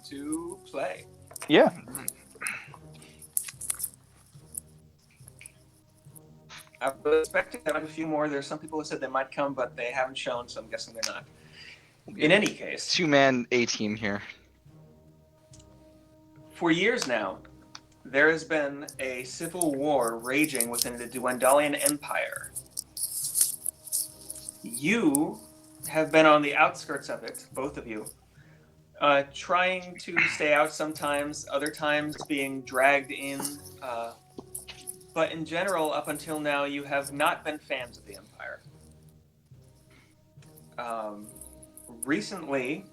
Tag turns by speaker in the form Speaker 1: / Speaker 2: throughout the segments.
Speaker 1: to play.
Speaker 2: Yeah.
Speaker 1: I was expecting to have a few more. There's some people who said they might come, but they haven't shown, so I'm guessing they're not. In any case,
Speaker 3: 2-man A team here.
Speaker 1: For years now, there has been a civil war raging within the Dwendalian Empire. You have been on the outskirts of it, both of you, trying to stay out sometimes, other times being dragged in. But in general, up until now, you have not been fans of the Empire. Recently,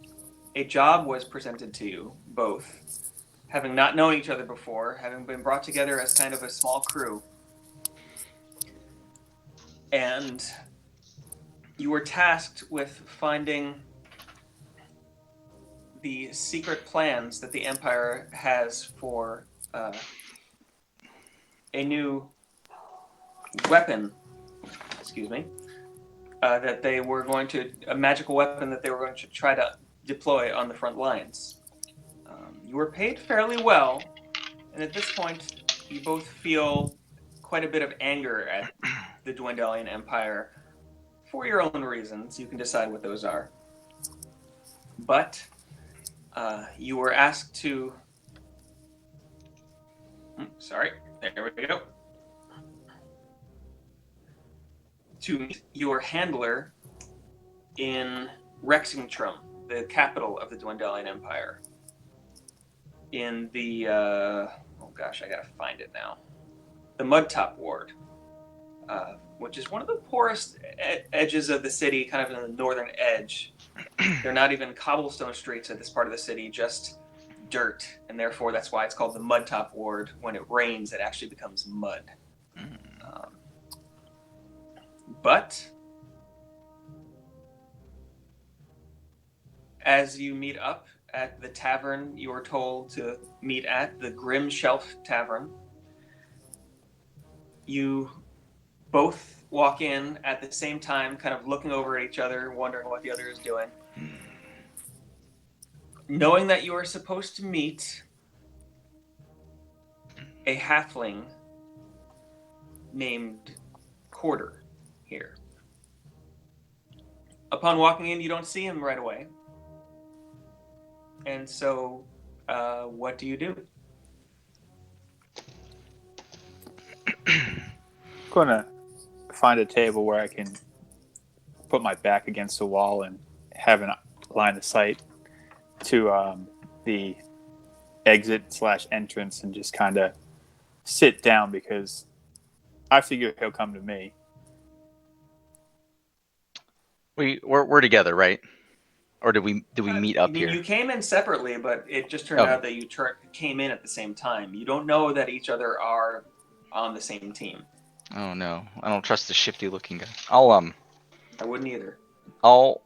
Speaker 1: a job was presented to you, both, having not known each other before, having been brought together as kind of a small crew. And you were tasked with finding the secret plans that the Empire has for a new weapon, that they were going to, a magical weapon that they were going to try to deploy on the front lines. You were paid fairly well, and at this point, you both feel quite a bit of anger at the Dwendalian Empire for your own reasons. You can decide what those are. But you were asked to... Sorry, there we go. To meet your handler in Rexingtrum, the capital of the Dwendalian Empire. In the, oh gosh, I gotta find it now. The Mudtop Ward, which is one of the poorest edges of the city, kind of in the northern edge. They're not even cobblestone streets at this part of the city, just dirt, and therefore that's why it's called the Mudtop Ward. When it rains, it actually becomes mud. But as you meet up at the tavern you were told to meet at, the Grim Shelf Tavern, you both walk in at the same time, kind of looking over at each other, wondering what the other is doing. Knowing that you are supposed to meet a halfling named Quarter here. Upon walking in, you don't see him right away. And so, what do you do?
Speaker 2: I'm gonna find a table where I can put my back against the wall and have a line of sight to the exit/entrance and just kind of sit down because I figure he'll come to me.
Speaker 3: We're together, right? Or did we meet up here?
Speaker 1: You came in separately, but it just turned out that you came in at the same time. You don't know that each other are on the same team.
Speaker 3: Oh no, I don't trust the shifty-looking guy.
Speaker 1: I wouldn't either.
Speaker 3: I'll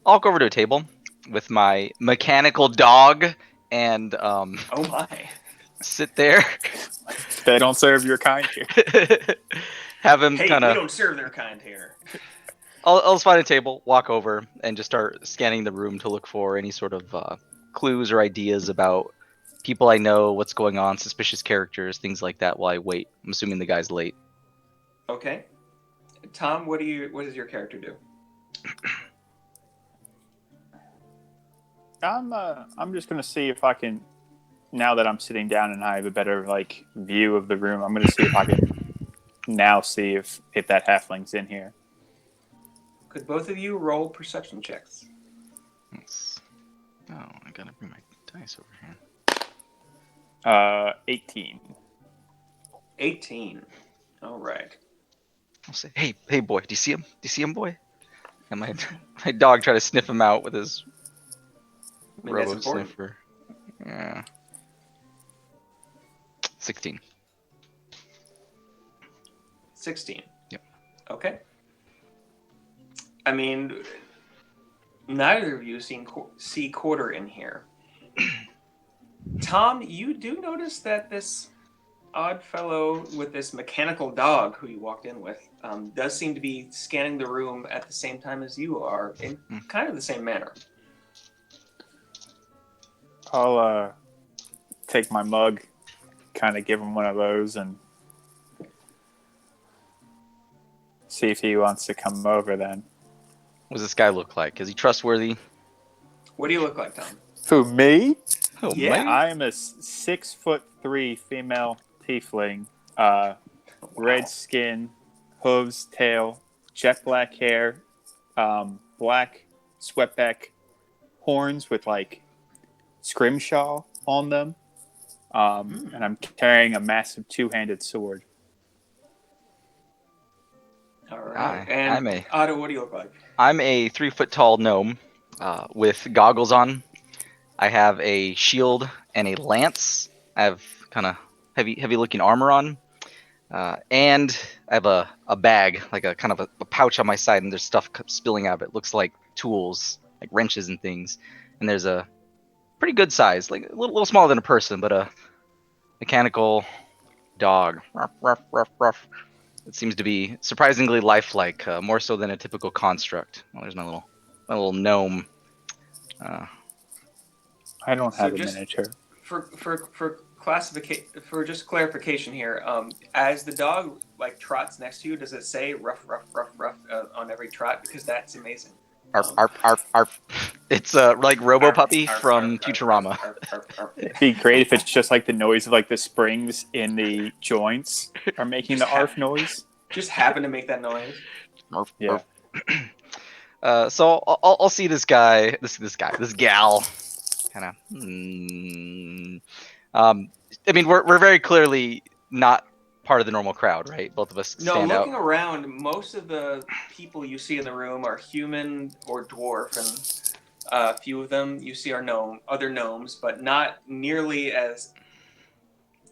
Speaker 3: go over to a table with my mechanical dog and
Speaker 1: Oh my.
Speaker 3: sit there.
Speaker 2: They don't serve your kind here.
Speaker 3: Have him
Speaker 1: Hey,
Speaker 3: kind of.
Speaker 1: we don't serve their kind here.
Speaker 3: I'll just find a table, walk over, and just start scanning the room to look for any sort of clues or ideas about people I know, what's going on, suspicious characters, things like that. While I wait, I'm assuming the guy's late.
Speaker 1: Okay, Tom, what does your character do?
Speaker 2: I'm just gonna see if I can. Now that I'm sitting down and I have a better view of the room, I'm gonna see if I can now see if that halfling's in here.
Speaker 1: Could both of you roll perception checks?
Speaker 3: Oh, I gotta bring my dice over here.
Speaker 2: 18.
Speaker 1: 18. All right.
Speaker 3: I'll say, hey, boy, do you see him? Do you see him, boy? And my dog try to sniff him out with his robo sniffer. Yeah. 16.
Speaker 1: 16.
Speaker 3: Yep.
Speaker 1: Okay. I mean, neither of you see Quarter in here. Tom, you do notice that this odd fellow with this mechanical dog who you walked in with does seem to be scanning the room at the same time as you are, in kind of the same manner.
Speaker 2: I'll take my mug, kind of give him one of those, and see if he wants to come over then.
Speaker 3: What does this guy look like? Is he trustworthy?
Speaker 1: What do you look like, Tom?
Speaker 2: Who, me?
Speaker 3: Oh,
Speaker 1: Yeah.
Speaker 3: man.
Speaker 2: I am a 6'3" female tiefling.
Speaker 1: Wow.
Speaker 2: Red skin, hooves, tail, jet black hair, black sweatback horns with like scrimshaw on them. And I'm carrying a massive two-handed sword.
Speaker 1: All right. And Otto, what do you look like?
Speaker 3: I'm a 3-foot tall gnome with goggles on. I have a shield and a lance. I have kind of heavy looking armor on. And I have a bag, like a kind of a pouch on my side, and there's stuff spilling out of it. It looks like tools, like wrenches and things. And there's a pretty good size, like a little smaller than a person, but a mechanical dog. Ruff, ruff, ruff, ruff. It seems to be surprisingly lifelike, more so than a typical construct. Well, there's my little gnome.
Speaker 2: I don't have a
Speaker 1: just
Speaker 2: miniature.
Speaker 1: For just clarification here, as the dog like trots next to you, does it say "ruff, ruff, ruff, ruff" on every trot? Because that's amazing.
Speaker 3: Arf, arf, arf, arf. It's like Robo Puppy from Futurama.
Speaker 2: It'd be great if it's just like the noise of like the springs in the joints are making the arf noise.
Speaker 1: Just happen to make that noise.
Speaker 3: Arf,
Speaker 2: Yeah.
Speaker 3: arf. So I'll see this guy, this gal, kind of. I mean, we're very clearly not part of the normal crowd, right? Both of us
Speaker 1: No,
Speaker 3: stand out.
Speaker 1: looking around, most of the people you see in the room are human or dwarf, and a few of them you see are other gnomes, but not nearly as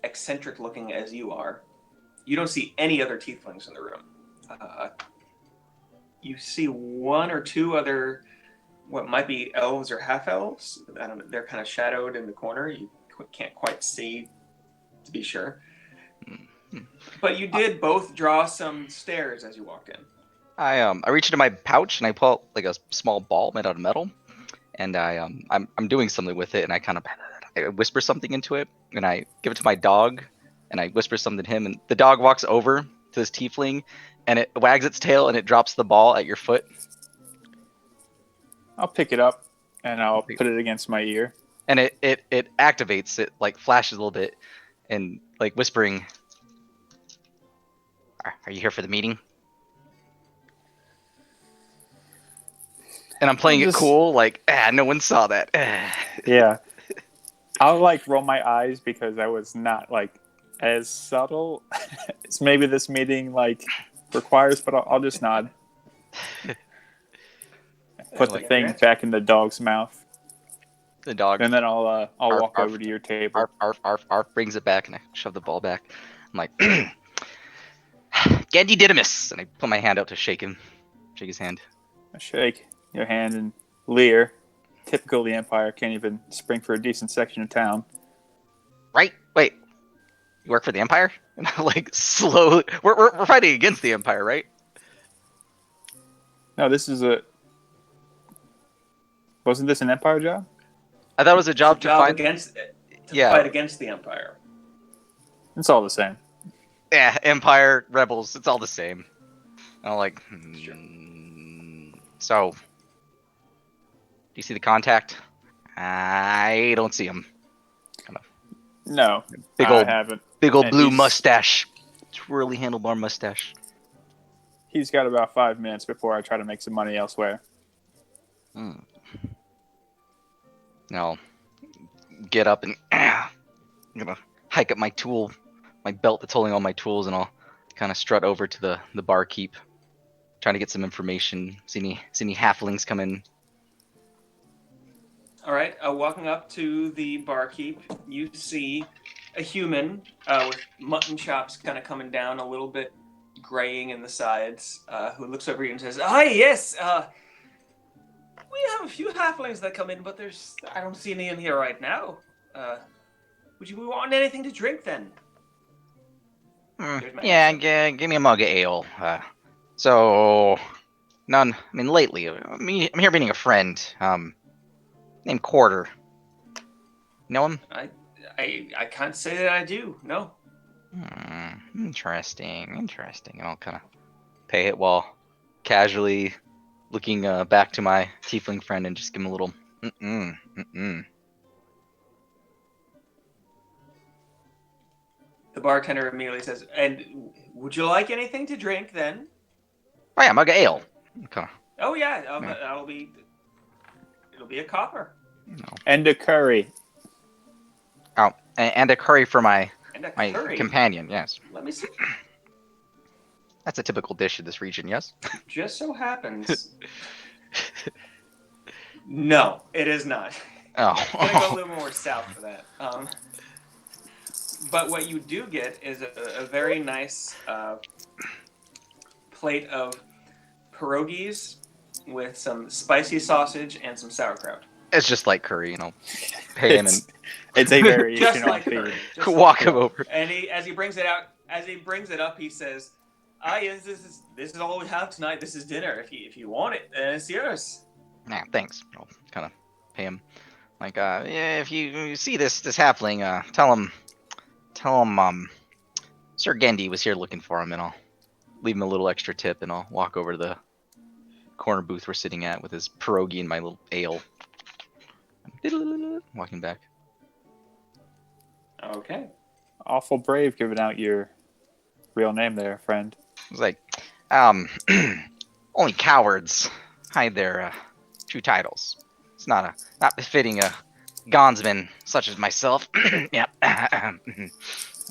Speaker 1: eccentric looking as you are. You don't see any other tieflings in the room. You see one or two other, what might be elves or half elves. I don't know. They're kind of shadowed in the corner. You can't quite see, to be sure. But you did both draw some stairs as you walked in.
Speaker 3: I reach into my pouch and I pull out like a small ball made out of metal, and I'm doing something with it, and I whisper something into it, and I give it to my dog, and I whisper something to him, and the dog walks over to this tiefling, and it wags its tail, and it drops the ball at your foot.
Speaker 2: I'll pick it up and I'll put it against my ear.
Speaker 3: And it activates, it like flashes a little bit, and like whispering, "Are you here for the meeting?" And I'm playing it cool, like, no one saw that.
Speaker 2: Yeah. I'll like roll my eyes because I was not like as subtle as maybe this meeting like requires, but I'll just nod. Put the thing back in the dog's mouth.
Speaker 3: The dog.
Speaker 2: And then I'll
Speaker 3: arf,
Speaker 2: walk
Speaker 3: arf,
Speaker 2: over to your table.
Speaker 3: Arf, arf, arf, arf, brings it back, and I shove the ball back. I'm like, Gandhi Didymus, and I put my hand out to shake his hand.
Speaker 2: I shake your hand and leer. Typical the Empire, can't even spring for a decent section of town.
Speaker 3: Right? Wait, you work for the Empire? And I like slowly, we're fighting against the Empire, right?
Speaker 2: No, wasn't this an Empire job?
Speaker 3: I thought it was a job
Speaker 1: fight against the Empire.
Speaker 2: It's all the same.
Speaker 3: Yeah, Empire, rebels, it's all the same. And I'm like, So, do you see the contact? I don't see him.
Speaker 2: No,
Speaker 3: I
Speaker 2: haven't.
Speaker 3: Big old blue mustache. Twirly handlebar mustache.
Speaker 2: He's got about 5 minutes before I try to make some money elsewhere.
Speaker 3: I'll get up and I'm gonna hike up my belt that's holding all my tools, and I'll kind of strut over to the barkeep, trying to get some information. See any halflings come in.
Speaker 1: All right, walking up to the barkeep, you see a human with mutton chops kind of coming down, a little bit graying in the sides, who looks over you and says, "Hi, yes, we have a few halflings that come in, but I don't see any in here right now. Would you want anything to drink then?"
Speaker 3: Yeah, give me a mug of ale. So, none. I mean, lately, I'm here meeting a friend. Named Quarter. Know him?
Speaker 1: I can't say that I do. No.
Speaker 3: Interesting. And I'll kind of pay it while casually looking back to my tiefling friend and just give him a little mm-mm.
Speaker 1: The bartender immediately says, "And would you like anything to drink then?"
Speaker 3: Oh yeah, mug of ale. Kind
Speaker 1: Oh yeah,
Speaker 3: Yeah.
Speaker 1: it'll be a copper
Speaker 3: of,
Speaker 2: And a curry.
Speaker 3: Oh, and a curry for my
Speaker 1: and a curry.
Speaker 3: companion. Yes,
Speaker 1: Let me see.
Speaker 3: that's a typical dish in this region. Yes.
Speaker 1: Just so happens. No, it is not.
Speaker 3: Oh.
Speaker 1: Gonna go a little more south for that. But what you do get is a very nice plate of pierogies with some spicy sausage and some sauerkraut.
Speaker 3: It's just like curry, pay him and
Speaker 2: It's a variation
Speaker 1: Just
Speaker 2: on
Speaker 1: like
Speaker 2: feed.
Speaker 1: curry. Just
Speaker 3: walk
Speaker 1: like
Speaker 3: him over.
Speaker 1: And as he brings it up, he says, yes, this is all we have tonight. This is dinner. If you want it, then it's yours."
Speaker 3: Nah, thanks. I'll kind of pay him. Like, yeah, if you see this halfling, tell him, Sir Gendy was here looking for him, and I'll leave him a little extra tip, and I'll walk over to the corner booth we're sitting at with his pierogi and my little ale. Walking back.
Speaker 1: Okay.
Speaker 2: Awful brave giving out your real name there, friend.
Speaker 3: It's like, only cowards hide their true titles. It's not befitting a gonzman such as myself. Yep.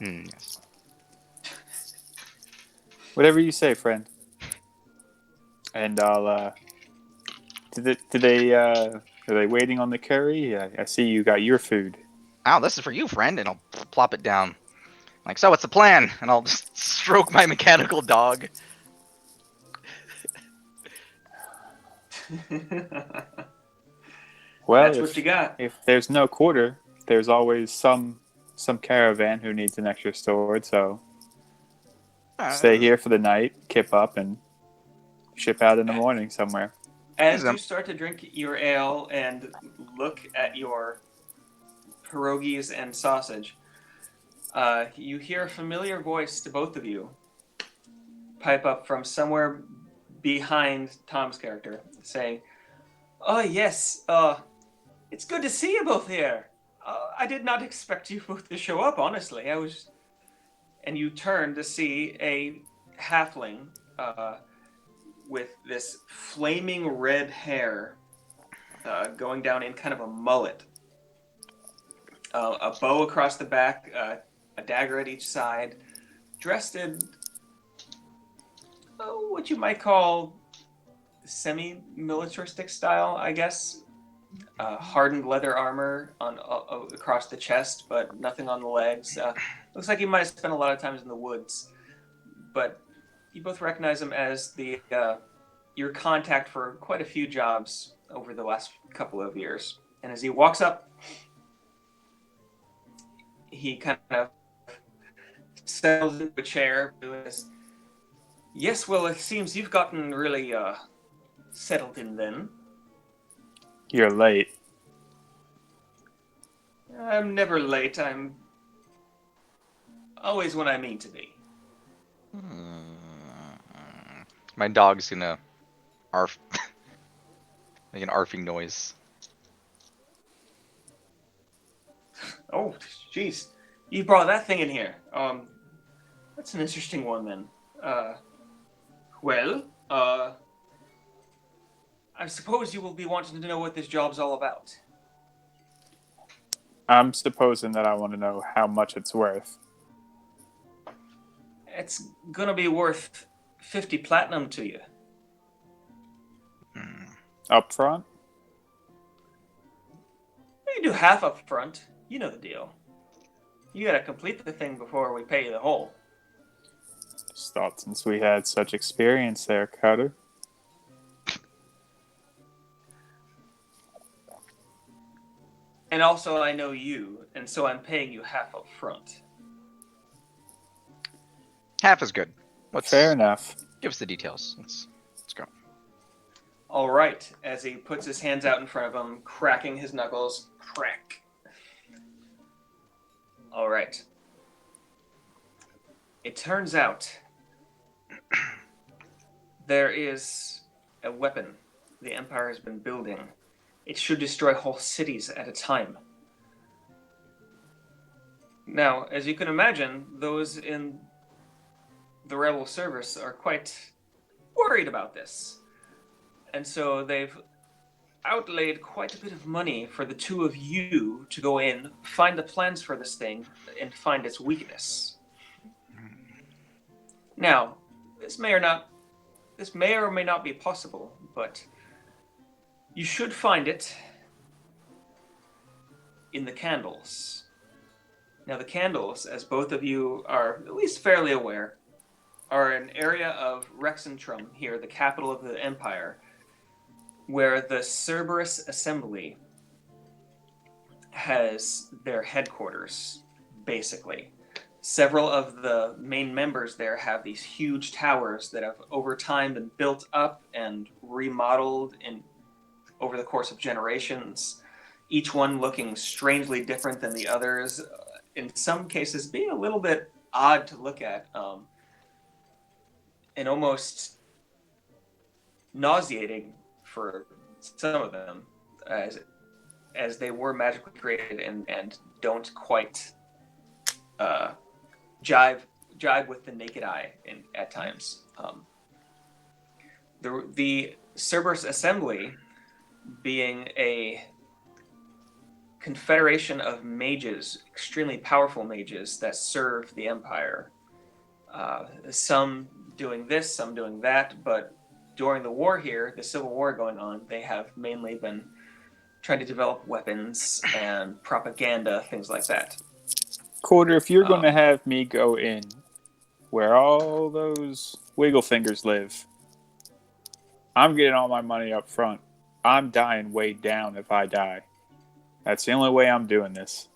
Speaker 3: Yes.
Speaker 2: Whatever you say, friend. And I'll. Are they waiting on the curry? I see you got your food.
Speaker 3: Oh, this is for you, friend, and I'll plop it down. Like, so what's the plan? And I'll just stroke my mechanical dog.
Speaker 2: Well,
Speaker 1: That's what you got.
Speaker 2: If there's no quarter, there's always some caravan who needs an extra sword. So stay here for the night, kip up, and ship out in the morning somewhere.
Speaker 1: As you start to drink your ale and look at your pierogies and sausage, you hear a familiar voice to both of you pipe up from somewhere behind Tom's character, saying, "Oh yes, it's good to see you both here. I did not expect you both to show up, honestly. And you turn to see a halfling with this flaming red hair going down in kind of a mullet. A bow across the back, a dagger at each side, dressed in what you might call semi-militaristic style, I guess. Hardened leather armor across the chest, but nothing on the legs. Looks like he might have spent a lot of times in the woods, but you both recognize him as your contact for quite a few jobs over the last couple of years. And as he walks up, he kind of settles into a chair, doing this. "Yes, well, it seems you've gotten really settled in then."
Speaker 2: You're late.
Speaker 1: "I'm never late. I'm always when I mean to be."
Speaker 3: My dog's gonna arf, make an arfing noise.
Speaker 1: "Oh, jeez. You brought that thing in here. That's an interesting one then. Well, I suppose you will be wanting to know what this job's all about."
Speaker 2: I'm supposing that I want to know how much it's worth.
Speaker 1: "It's gonna be worth 50 platinum to you."
Speaker 2: Up front?
Speaker 1: You do half up front. You know the deal. You gotta complete the thing before we pay you the whole.
Speaker 2: Just thought since we had such experience there, Cutter.
Speaker 1: And also, I know you, and so I'm paying you half up front.
Speaker 3: Half is good.
Speaker 2: Fair enough.
Speaker 3: Give us the details. Let's go.
Speaker 1: All right. As he puts his hands out in front of him, cracking his knuckles, crack. All right. It turns out there is a weapon the Empire has been building. It should destroy whole cities at a time. Now, as you can imagine, those in the rebel service are quite worried about this. And so they've outlaid quite a bit of money for the two of you to go in, find the plans for this thing, and find its weakness. Now, this may or may not be possible, but you should find it in the candles. Now, the candles, as both of you are at least fairly aware, are an area of Rexentrum here, the capital of the Empire, where the Cerberus Assembly has their headquarters, basically. Several of the main members there have these huge towers that have over time been built up and remodeled over the course of generations, each one looking strangely different than the others, in some cases being a little bit odd to look at, and almost nauseating for some of them, as they were magically created and don't quite jive with the naked eye at times. The Cerberus Assembly, being a confederation of mages, extremely powerful mages that serve the Empire. Some doing this, some doing that, but during the war here, the Civil War going on, they have mainly been trying to develop weapons and propaganda, things like that.
Speaker 2: Quarter, if you're going to have me go in where all those wiggle fingers live, I'm getting all my money up front. I'm dying way down if I die. That's the only way I'm doing this.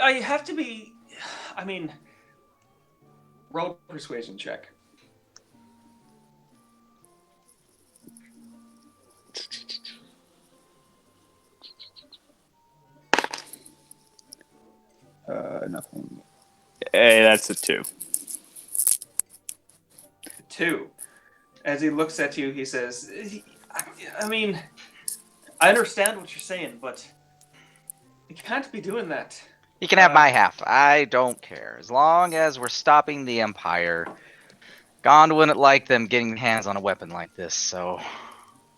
Speaker 1: I have to be... I mean... Roll a persuasion check.
Speaker 2: Nothing. Hey, that's a 2.
Speaker 1: 2. As he looks at you, he says, I mean, I understand what you're saying, but you can't be doing that.
Speaker 3: You can have my half. I don't care. As long as we're stopping the Empire. Gond wouldn't like them getting their hands on a weapon like this, so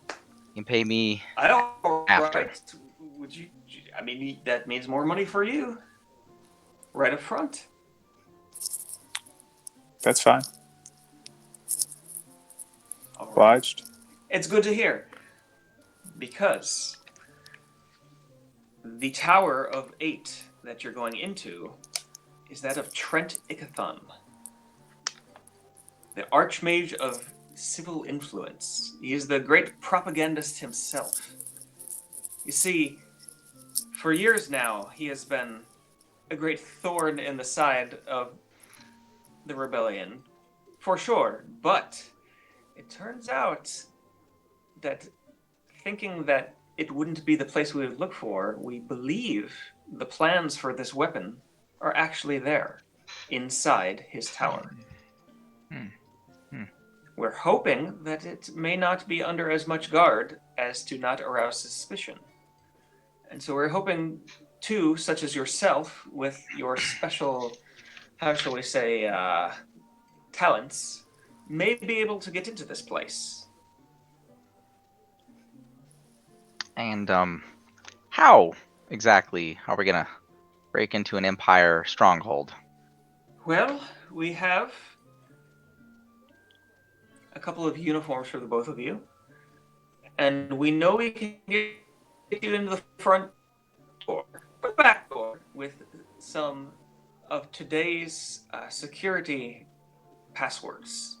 Speaker 3: you can pay me after.
Speaker 1: Right. Would you? I mean, that means more money for you, right up front.
Speaker 2: That's fine.
Speaker 1: All right.
Speaker 2: Obliged.
Speaker 1: It's good to hear, because the Tower of 8 that you're going into is that of Trent Ickathon, the Archmage of Civil Influence. He is the great propagandist himself. You see, for years now, he has been a great thorn in the side of the rebellion, for sure. But it turns out that thinking that it wouldn't be the place we would look for, we believe the plans for this weapon are actually there, inside his tower. We're hoping that it may not be under as much guard as to not arouse suspicion. And so we're hoping, too, such as yourself, with your special, how shall we say, talents, may be able to get into this place.
Speaker 3: And how exactly are we gonna break into an Empire stronghold?
Speaker 1: Well, we have a couple of uniforms for the both of you, and we know we can get you into the front door, or the back door, with some of today's security passwords.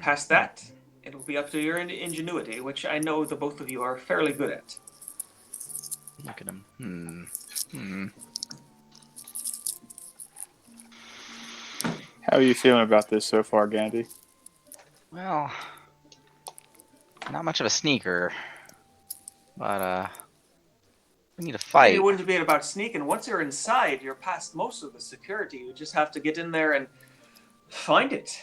Speaker 1: Past that, it'll be up to your ingenuity, which I know the both of you are fairly good at.
Speaker 3: Look at him.
Speaker 2: How are you feeling about this so far, Gandhi?
Speaker 3: Well, not much of a sneaker, but We need to
Speaker 1: Yeah,
Speaker 3: fight.
Speaker 1: it wouldn't be about sneaking. Once you're inside, you're past most of the security. You just have to get in there and find it.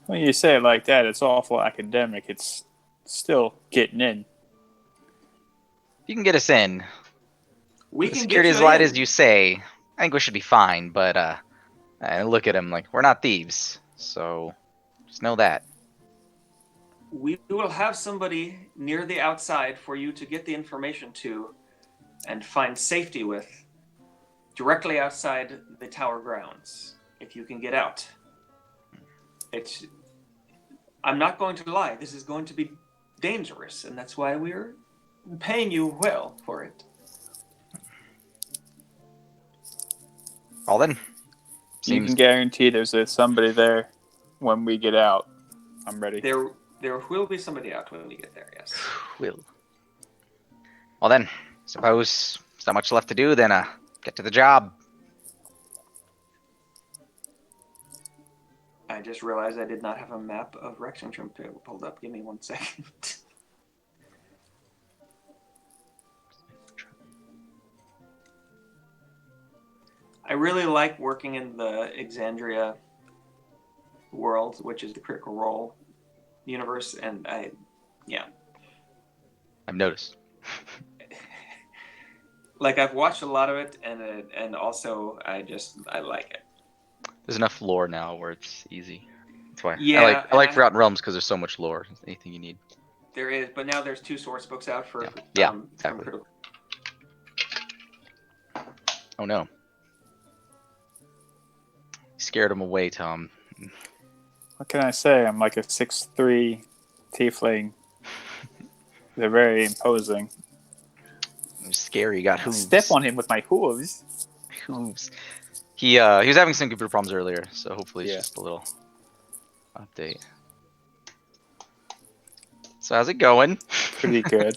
Speaker 2: When you say it like that, it's awful academic. It's still getting in.
Speaker 3: You can get us in.
Speaker 1: We
Speaker 3: The
Speaker 1: can
Speaker 3: security
Speaker 1: get
Speaker 3: as
Speaker 1: you
Speaker 3: light
Speaker 1: in.
Speaker 3: as you say. I think we should be fine, but I look at him like we're not thieves, so just know that.
Speaker 1: We will have somebody near the outside for you to get the information to and find safety with directly outside the tower grounds, if you can get out. I'm not going to lie, this is going to be dangerous, and that's why we're paying you well for it.
Speaker 3: All then.
Speaker 2: You
Speaker 3: Seems
Speaker 2: can guarantee there's somebody there when we get out. I'm ready.
Speaker 1: There will be somebody out when we get there, yes.
Speaker 3: will. Well then, suppose there's not much left to do. Then get to the job.
Speaker 1: I just realized I did not have a map of Rexington pulled up. Give me 1 second. I really like working in the Exandria world, which is the Critical Role universe, and
Speaker 3: I've noticed.
Speaker 1: like I've watched a lot of it, and also I like it.
Speaker 3: There's enough lore now where it's easy. That's why
Speaker 1: Yeah,
Speaker 3: I like Forgotten Realms because there's so much lore. Anything you need.
Speaker 1: There is, but now there's 2 source books out for
Speaker 3: Yeah,
Speaker 1: from
Speaker 3: exactly.
Speaker 1: Critical.
Speaker 3: Oh no. Scared him away, Tom.
Speaker 2: What can I say? I'm like a 6'3" tiefling. They're very imposing.
Speaker 3: Scary. Got hooves.
Speaker 2: Step on him with my hooves.
Speaker 3: Hooves. He was having some computer problems earlier, so hopefully it's just a little update. So how's it going?
Speaker 2: Pretty good.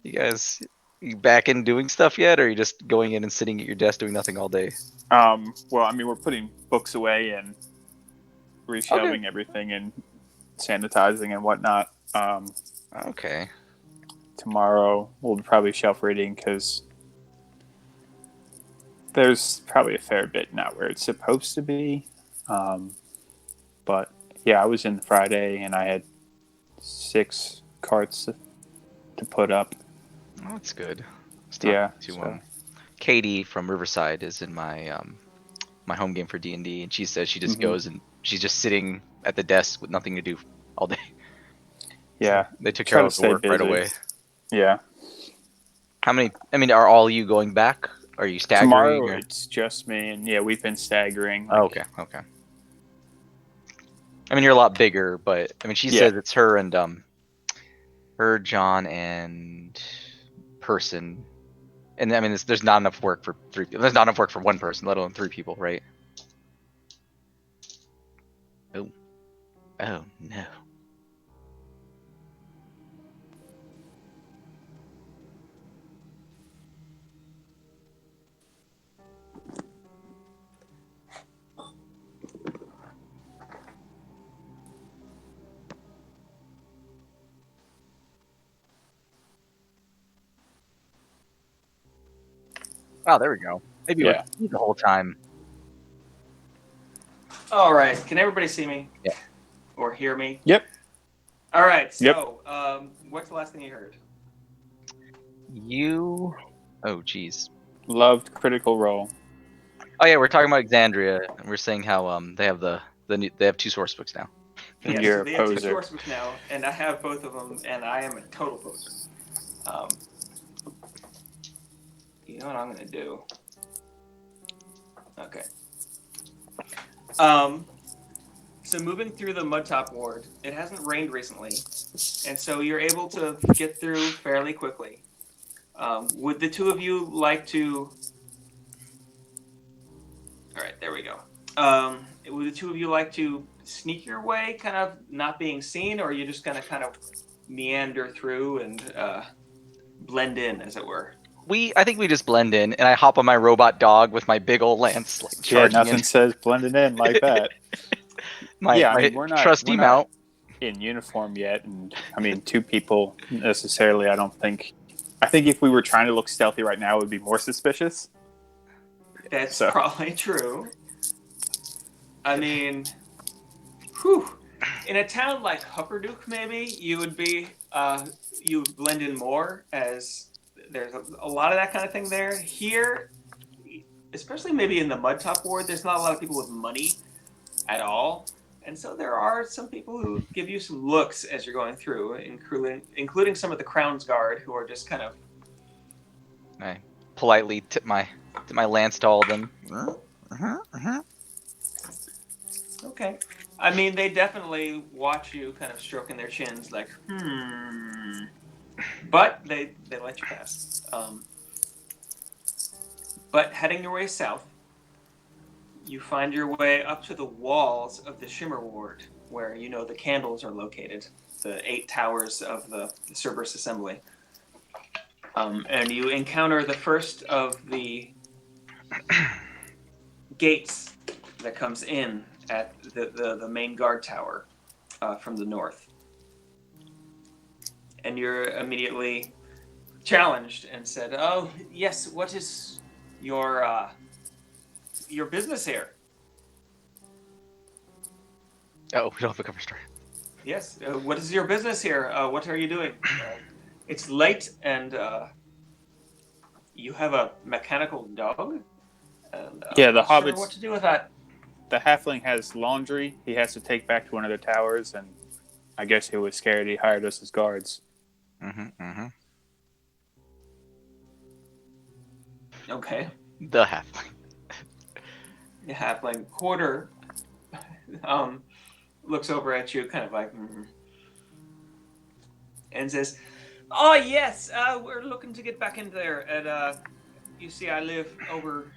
Speaker 3: You back in doing stuff yet, or are you just going in and sitting at your desk doing nothing all day?
Speaker 2: Well, I mean, we're putting books away and reshelving everything and sanitizing and whatnot.
Speaker 3: Okay.
Speaker 2: Tomorrow we'll probably shelf reading because there's probably a fair bit not where it's supposed to be. But yeah, I was in Friday and I had 6 carts to put up.
Speaker 3: Oh, that's good.
Speaker 2: Yeah.
Speaker 3: Katie from Riverside is in my my home game for D&D, and she says she just goes and she's just sitting at the desk with nothing to do all day.
Speaker 2: Yeah.
Speaker 3: So they took care of the work right away.
Speaker 2: Yeah.
Speaker 3: How many? I mean, are all you going back? Are you staggering?
Speaker 2: Tomorrow
Speaker 3: or?
Speaker 2: it's just me, and yeah, we've been staggering.
Speaker 3: Oh, okay. I mean, you're a lot bigger, but I mean, she says it's her and her, John, and person. And I mean, there's not enough work for 3 people. There's not enough work for 1 person, let alone 3 people, right? Oh no. Oh, there we go. Maybe it was the whole time.
Speaker 1: All right, can everybody see me?
Speaker 3: Yeah.
Speaker 1: Or hear me?
Speaker 2: Yep.
Speaker 1: All right. So, what's the last thing you heard?
Speaker 3: Oh, geez.
Speaker 2: Loved Critical Role.
Speaker 3: Oh yeah, we're talking about Exandria, and we're saying how they have they have 2 source books now.
Speaker 1: Yeah,
Speaker 2: You're
Speaker 1: so
Speaker 2: a
Speaker 1: they have 2
Speaker 2: poser.
Speaker 1: source books now, and I have both of them, and I am a total poser. You know what I'm gonna do? Okay. So moving through the Mudtop Ward, it hasn't rained recently, and so you're able to get through fairly quickly. Would the 2 of you like to? All right, there we go. Would the 2 of you like to sneak your way, kind of not being seen, or are you just gonna kind of meander through and blend in, as it were?
Speaker 3: I think we just blend in, and I hop on my robot dog with my big old lance, like charging
Speaker 2: nothing
Speaker 3: in.
Speaker 2: says blending in like that.
Speaker 3: my trusty mount.
Speaker 2: In uniform yet, and I mean 2 people necessarily. I don't think I think if we were trying to look stealthy right now, it would be more suspicious.
Speaker 1: That's probably true. I mean, whew. In a town like Hupperduke, maybe you would be you would blend in more, as there's a lot of that kind of thing there. Here, especially maybe in the Mudtop Ward, there's not a lot of people with money at all, and so there are some people who give you some looks as you're going through, including some of the Crown's Guard, who are just kind of.
Speaker 3: I politely tip my lance to all of them.
Speaker 1: Okay. I mean, they definitely watch you kind of stroking their chins like, But they let you pass. But heading your way south, you find your way up to the walls of the Shimmer Ward, where you know the candles are located, the 8 towers of the Cerberus Assembly. And you encounter the first of the gates that comes in at the main guard tower from the north. And you're immediately challenged and said, "Oh, yes, what is your business here?"
Speaker 3: Oh, we don't have a cover story.
Speaker 1: Yes, what is your business here? What are you doing? It's late, and you have a mechanical dog? And,
Speaker 2: Yeah, the
Speaker 1: I'm not sure
Speaker 2: hobbits-
Speaker 1: what to do with that.
Speaker 2: The halfling has laundry he has to take back to one of the towers, and I guess he was scared. He hired us as guards.
Speaker 1: Okay.
Speaker 3: The halfling.
Speaker 1: The halfling Quarter looks over at you kind of like, and says, "Oh, yes, we're looking to get back in there. And you see, I live over,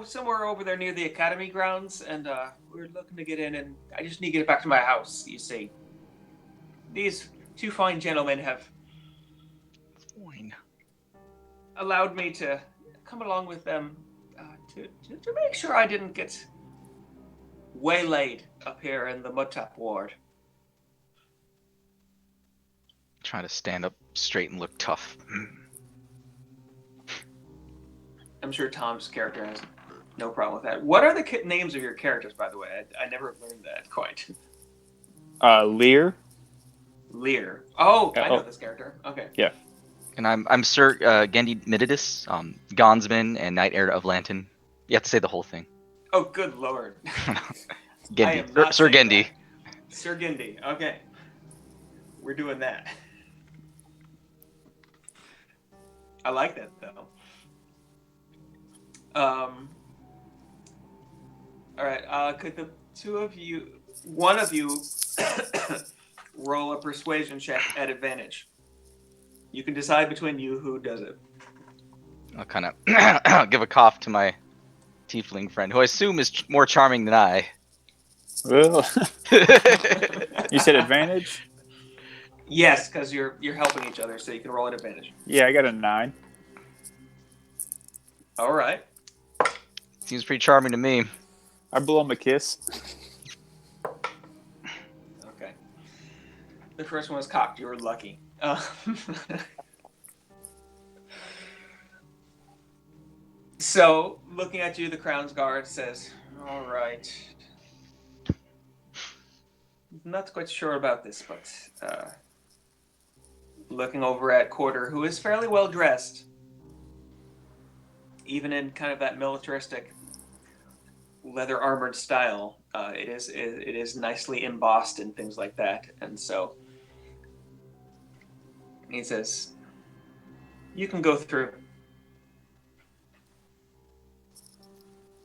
Speaker 1: somewhere over there near the academy grounds, and we're looking to get in, and I just need to get back to my house, you see. These 2 fine gentlemen have allowed me to come along with them to make sure I didn't get waylaid up here in the Mudtop Ward."
Speaker 3: Trying to stand up straight and look tough.
Speaker 1: I'm sure Tom's character has no problem with that. What are the names of your characters, by the way? I never learned that quite.
Speaker 2: Lear.
Speaker 1: Lear. Oh, I know this character. Okay.
Speaker 2: Yeah.
Speaker 3: And I'm Sir Gendy Mididus, Gonsman and Knight Heir of Lanton. You have to say the whole thing.
Speaker 1: Oh, good lord.
Speaker 3: Gendy. Sir Gendy.
Speaker 1: That. Sir Gendy. Okay. We're doing that. I like that, though. All right. Could the one of you, roll a persuasion check at advantage? You can decide between you who does it.
Speaker 3: I'll kind of give a cough to my tiefling friend, who I assume is more charming than I.
Speaker 2: Well, you said advantage?
Speaker 1: Yes, because you're helping each other, so you can roll at advantage.
Speaker 2: Yeah, I got a 9.
Speaker 1: All right.
Speaker 3: Seems pretty charming to me.
Speaker 2: I blow him a kiss.
Speaker 1: Okay. The first one was cocked. You were lucky. So, looking at you, the Crown's Guard says, "All right. Not quite sure about this, but looking over at Quarter, who is fairly well dressed, even in kind of that militaristic leather armored style. It is nicely embossed and things like that. And so he says, you can go through.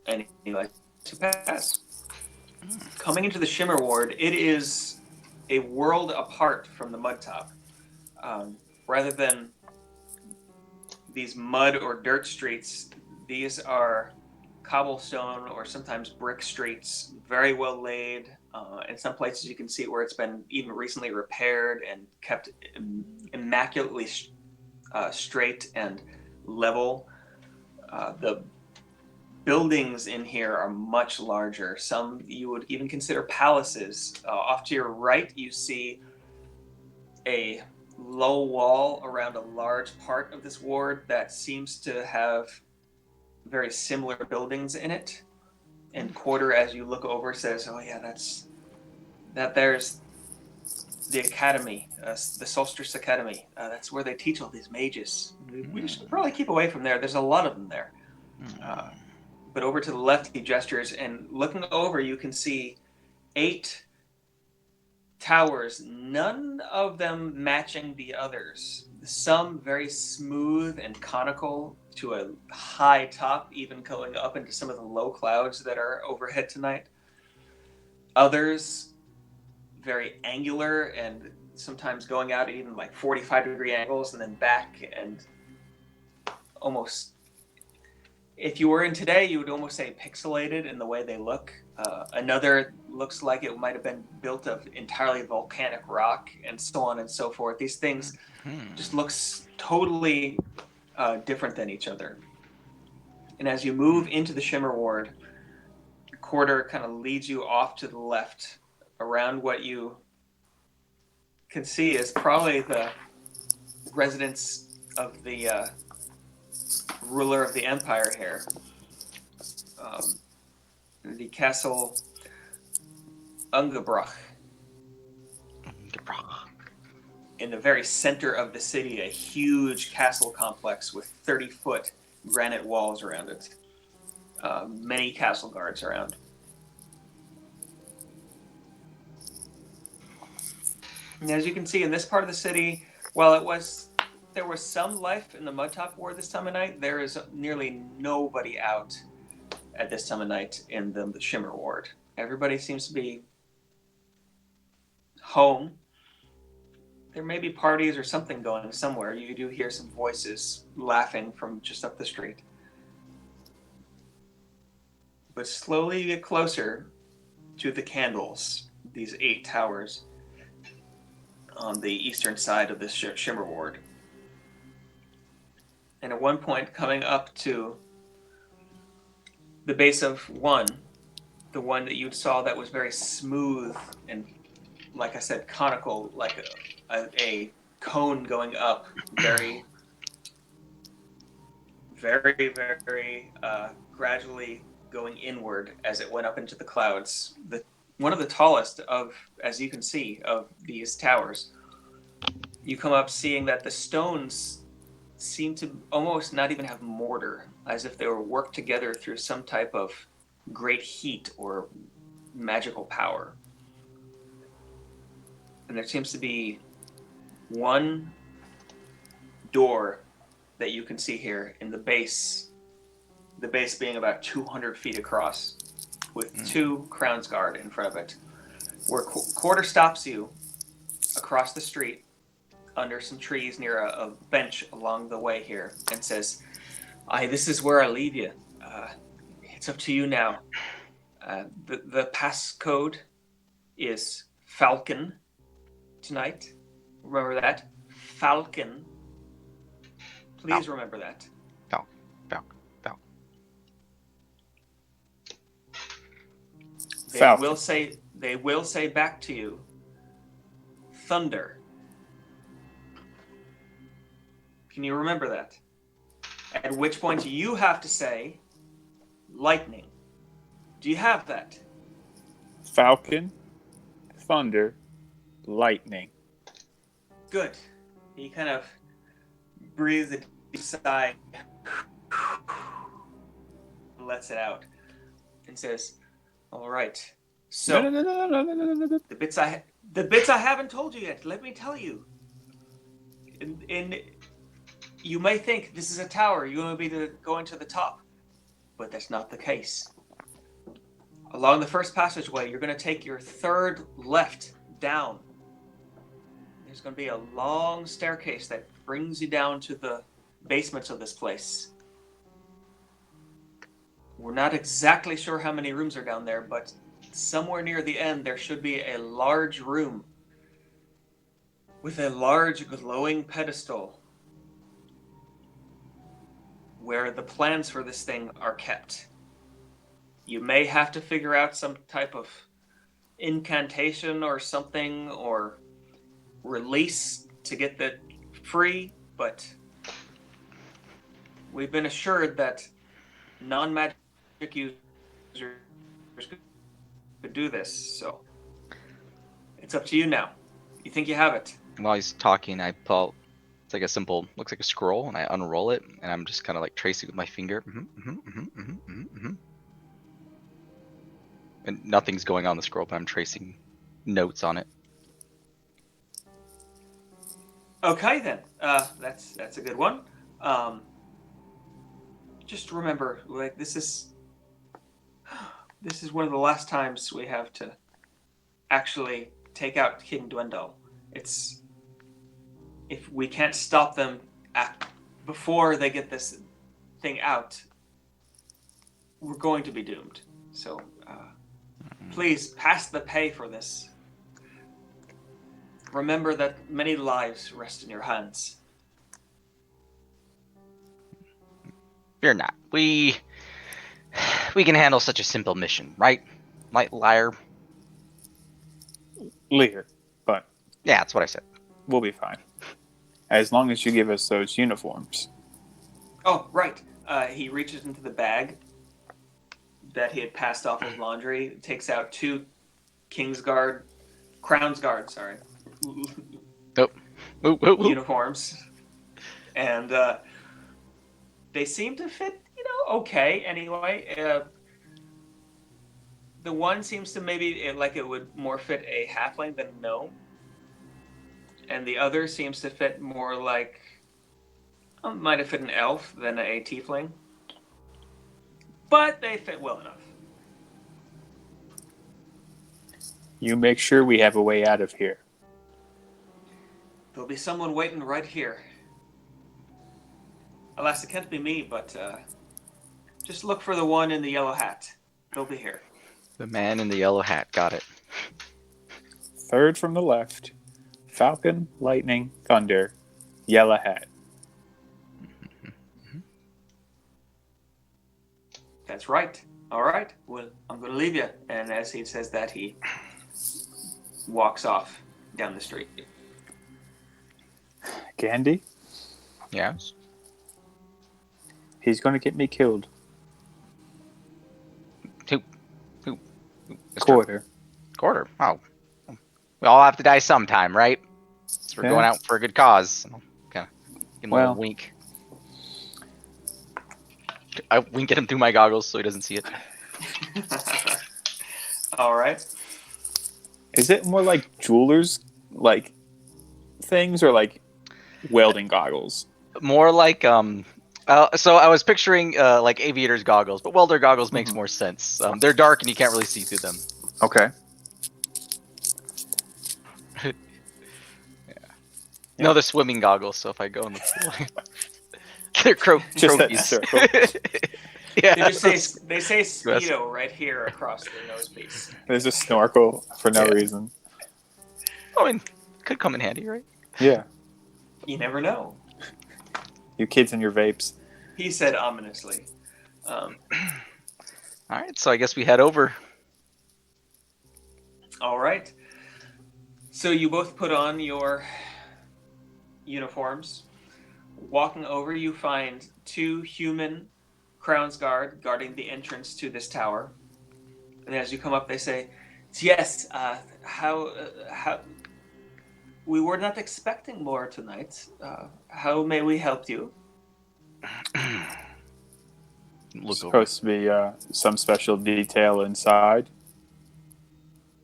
Speaker 1: And he likes to pass. Coming into the Shimmer Ward, it is a world apart from the Mudtop. Rather than these mud or dirt streets, these are cobblestone or sometimes brick streets, very well laid. In some places you can see where it's been even recently repaired and kept immaculately straight and level. The buildings in here are much larger. Some you would even consider palaces. Off to your right, you see a low wall around a large part of this ward that seems to have very similar buildings in it. And Quarter, as you look over, says, "Oh yeah, there's the academy, the Solstice Academy. That's where they teach all these mages. We should probably keep away from there. There's a lot of them there." But over to the left, he gestures, and looking over, you can see 8 towers, none of them matching the others. Some very smooth and conical to a high top, even going up into some of the low clouds that are overhead tonight. Others very angular and sometimes going out at even like 45-degree angles and then back, and almost, if you were in today, you would almost say pixelated in the way they look. Another looks like it might have been built of entirely volcanic rock, and so on and so forth. These things just looks totally different than each other. And as you move into the Shimmer Ward, Quarter kind of leads you off to the left around what you can see is probably the residence of the ruler of the empire here. The castle Ungebrach. In the very center of the city, a huge castle complex with 30-foot granite walls around it. Many castle guards around. And as you can see in this part of the city, while there was some life in the Mudtop Ward this time of night, there is nearly nobody out at this time of night in the Shimmer Ward. Everybody seems to be home. There may be parties or something going somewhere. You do hear some voices laughing from just up the street. But slowly you get closer to the candles, these 8 towers on the eastern side of this Shimmer Ward. And at one point, coming up to the base of one, the one that you saw that was very smooth and, like I said, conical, like a cone going up, very, very, very gradually going inward as it went up into the clouds. One of the tallest of, as you can see, of these towers. You come up seeing that the stones seem to almost not even have mortar, as if they were worked together through some type of great heat or magical power. And there seems to be one door that you can see here in the base being about 200 feet across, with 2 Crown's Guard in front of it, where Quarter stops you across the street under some trees near a bench along the way here and says, this is where I leave you. It's up to you now. The passcode is Falcon tonight. Remember that? Falcon. Please remember that. They will say back to you, thunder. Can you remember that? At which point you have to say, lightning. Do you have that?
Speaker 2: Falcon, thunder, lightning.
Speaker 1: Good. He kind of breathes a deep sigh, lets it out, and says, "All right. So
Speaker 2: No.
Speaker 1: the bits I haven't told you yet. Let me tell you. You may think this is a tower. You're going to be going to the top, but that's not the case. Along the first passageway, you're going to take your 3rd left down. There's going to be a long staircase that brings you down to the basements of this place. We're not exactly sure how many rooms are down there, but somewhere near the end, there should be a large room with a large glowing pedestal where the plans for this thing are kept. You may have to figure out some type of incantation or something, or release to get that free, but we've been assured that non-magic users could do this, so it's up to you now. You think you have it?
Speaker 3: While he's talking, I pull. It's like a simple, looks like a scroll, and I unroll it, and I'm just kind of like tracing with my finger. And nothing's going on the scroll, but I'm tracing notes on it.
Speaker 1: Okay, then. That's a good one. Just remember, like this is one of the last times we have to actually take out King Dwendal. It's if we can't stop them before they get this thing out, we're going to be doomed. So please pass the pay for this. Remember that many lives rest in your hands.
Speaker 3: Fear not. We can handle such a simple mission, right? Liar.
Speaker 2: Lear, but
Speaker 3: Yeah, that's what I said.
Speaker 2: we'll be fine. As long as you give us those uniforms.
Speaker 1: Oh, right. He reaches into the bag that he had passed off as laundry, takes out 2 Crown's Guard, sorry. Uniforms. And they seem to fit, okay anyway. The one seems to maybe like it would more fit a halfling than a gnome. And the other seems to fit more like might have fit an elf than a tiefling. But they fit well enough.
Speaker 2: You make sure we have a way out of here.
Speaker 1: There'll be someone waiting right here. Alas, it can't be me, but just look for the one in the yellow hat. They'll be here.
Speaker 3: The man in the yellow hat. Got it.
Speaker 2: Third from the left. Falcon, lightning, thunder, yellow hat.
Speaker 1: That's right. All right. Well, I'm going to leave you. And as he says that, he walks off down the street.
Speaker 2: Gandhi,
Speaker 3: Yes.
Speaker 2: he's going to get me killed.
Speaker 3: Who?
Speaker 2: Quarter.
Speaker 3: Quarter. Oh. We all have to die sometime, right? So we're
Speaker 2: Yeah.
Speaker 3: going out for a good cause. Kind of give him a
Speaker 2: Well.
Speaker 3: little wink. I wink at him through my goggles so he doesn't see it.
Speaker 1: All right.
Speaker 2: Is it more like jewelers, like things, or like welding goggles?
Speaker 3: More like so I was picturing like aviator's goggles, but welder goggles makes more sense. They're dark and you can't really see through them.
Speaker 2: Okay.
Speaker 3: No, they're swimming goggles. So if I go in the pool, they're
Speaker 2: Just that
Speaker 3: croakies.
Speaker 2: circle.
Speaker 3: Yeah.
Speaker 1: They say Speedo right here across the nose piece.
Speaker 2: There's a snorkel for no
Speaker 3: Yeah.
Speaker 2: reason.
Speaker 3: I mean, could come in handy, right?
Speaker 2: Yeah.
Speaker 1: You never know.
Speaker 2: You kids and your vapes.
Speaker 1: He said ominously.
Speaker 3: All right, so I guess we head over.
Speaker 1: All right. So you both put on your uniforms. Walking over, you find 2 human Crown's Guard guarding the entrance to this tower. And as you come up, they say, "Yes, how we were not expecting more tonight. How may we help you?"
Speaker 3: Look over.
Speaker 2: Supposed to be some special detail inside.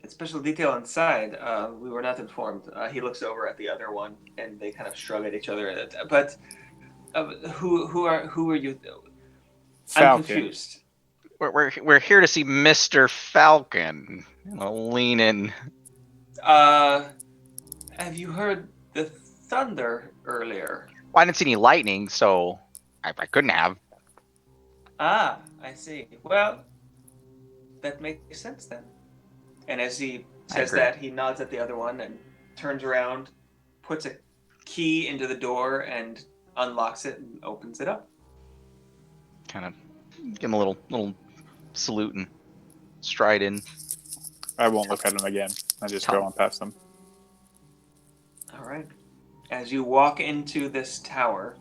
Speaker 1: Special detail inside. We were not informed. He looks over at the other one, and they kind of shrug at each other. But who are you? I'm
Speaker 2: Falcon.
Speaker 1: confused.
Speaker 3: We're here to see Mr. Falcon. I'll lean in.
Speaker 1: Have you heard the thunder earlier?
Speaker 3: Well, I didn't see any lightning, so I couldn't have.
Speaker 1: Ah, I see. Well, that makes sense then. And as he says
Speaker 3: agree.
Speaker 1: that, he nods at the other one and turns around, puts a key into the door, and unlocks it and opens it up.
Speaker 3: Kind of give him a little salute and stride in.
Speaker 2: I won't look at him again. I just go on past them.
Speaker 1: All right. As you walk into this tower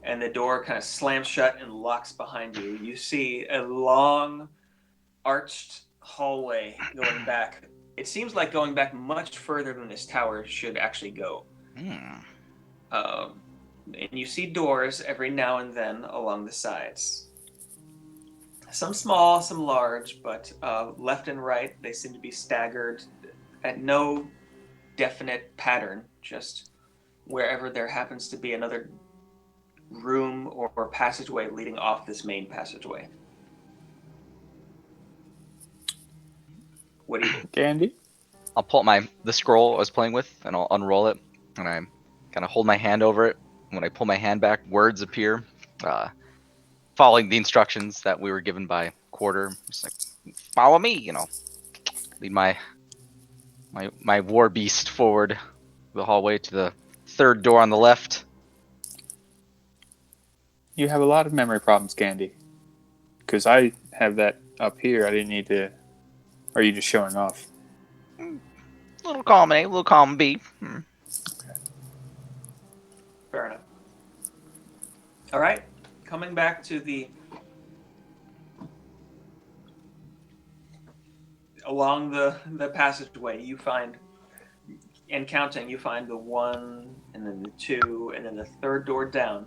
Speaker 1: and the door kind of slams shut and locks behind you, you see a long, arched hallway going back. It seems like going back much further than this tower should actually go. Um, and you see doors every now and then along the sides. Some small, some large, but left and right, they seem to be staggered at no definite pattern, just wherever there happens to be another room or passageway leading off this main passageway. What do you do?
Speaker 2: Candy?
Speaker 3: I'll pull out the scroll I was playing with, and I'll unroll it, and I kind of hold my hand over it. When I pull my hand back, words appear, following the instructions that we were given by Quarter. Just like, follow me, lead my war beast forward the hallway to the third door on the left.
Speaker 2: You have a lot of memory problems, Candy. Because I have that up here. I didn't need to. Or are you just showing off?
Speaker 3: Little column A, little column B.
Speaker 1: Fair enough. All right, coming back to along the passageway, you find, and counting, you find the one, and then the two, and then the third door down.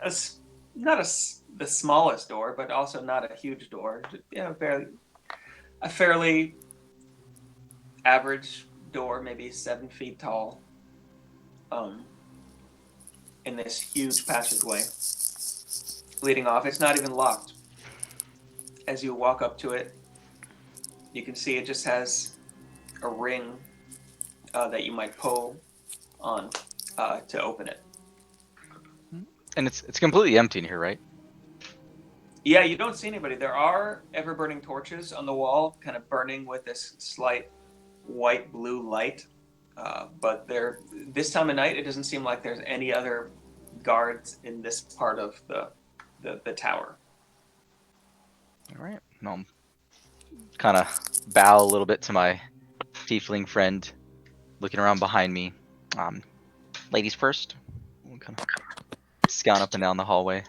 Speaker 1: The smallest door, but also not a huge door. A fairly average door, maybe 7 feet tall. In this huge passageway leading off. It's not even locked. As you walk up to it, you can see it just has a ring that you might pull on to open it.
Speaker 3: And it's completely empty in here, right?
Speaker 1: Yeah, you don't see anybody. There are ever-burning torches on the wall, kind of burning with this slight white-blue light. But this time of night, it doesn't seem like there's any other guards in this part of the tower.
Speaker 3: All right. I'll kind of bow a little bit to my tiefling friend, looking around behind me. Ladies first. We'll kind of scout up and down the hallway.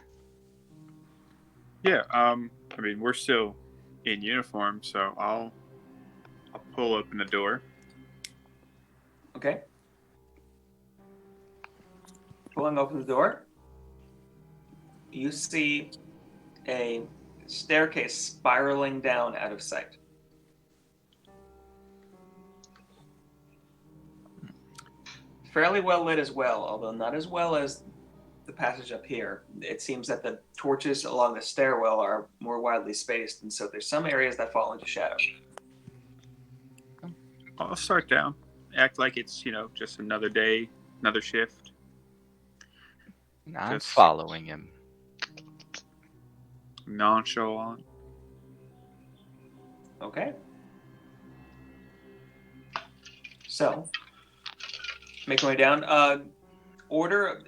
Speaker 2: Yeah. I mean, we're still in uniform, so I'll pull open the door.
Speaker 1: Okay. Pulling open the door, you see a staircase spiraling down out of sight. Fairly well lit as well, although not as well as the passage up here. It seems that the torches along the stairwell are more widely spaced, and so there's some areas that fall into shadow.
Speaker 2: I'll start down. Act like it's, just another day, another shift.
Speaker 3: I'm following him.
Speaker 2: Nonchalant.
Speaker 1: Okay. So, make my way down. Order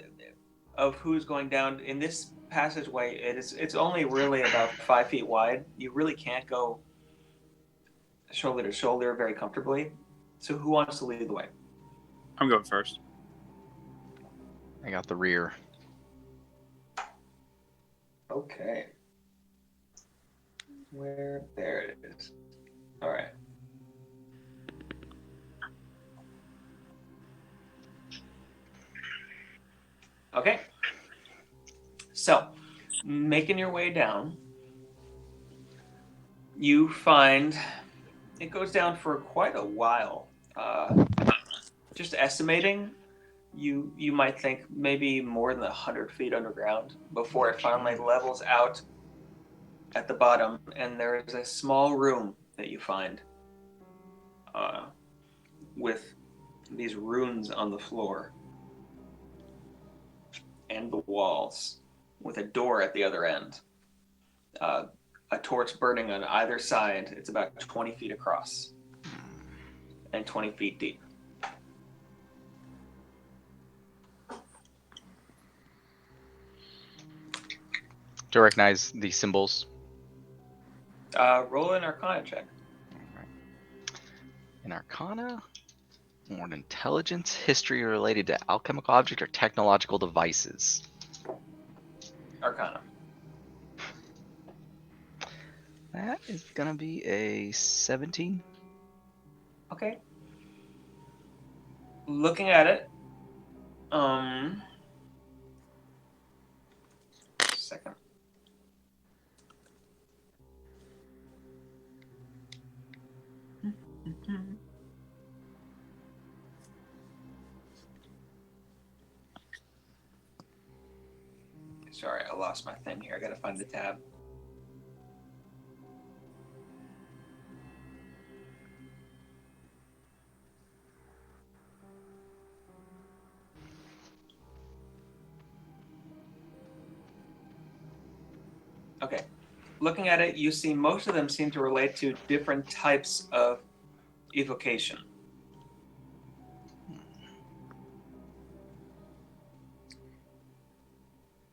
Speaker 1: of who's going down in this passageway. It's only really about 5 feet wide. You really can't go shoulder to shoulder very comfortably. So, who wants to lead the way?
Speaker 2: I'm going first.
Speaker 3: I got the rear.
Speaker 1: Okay. There it is. All right. Okay. So, making your way down, you find it goes down for quite a while. Just estimating, you might think maybe more than 100 feet underground before it finally levels out at the bottom, and there is a small room that you find with these runes on the floor and the walls, with a door at the other end. A torch burning on either side. It's about 20 feet across and 20 feet deep.
Speaker 3: Do you recognize these symbols?
Speaker 1: Roll an Arcana check.
Speaker 3: All right. In Arcana, Or an intelligence history related to alchemical object or technological devices.
Speaker 1: Arcana.
Speaker 3: That is gonna be a 17.
Speaker 1: Okay. Looking at it, second. Sorry, I lost my thing here. I gotta find the tab. Okay. Looking at it, you see most of them seem to relate to different types of evocation.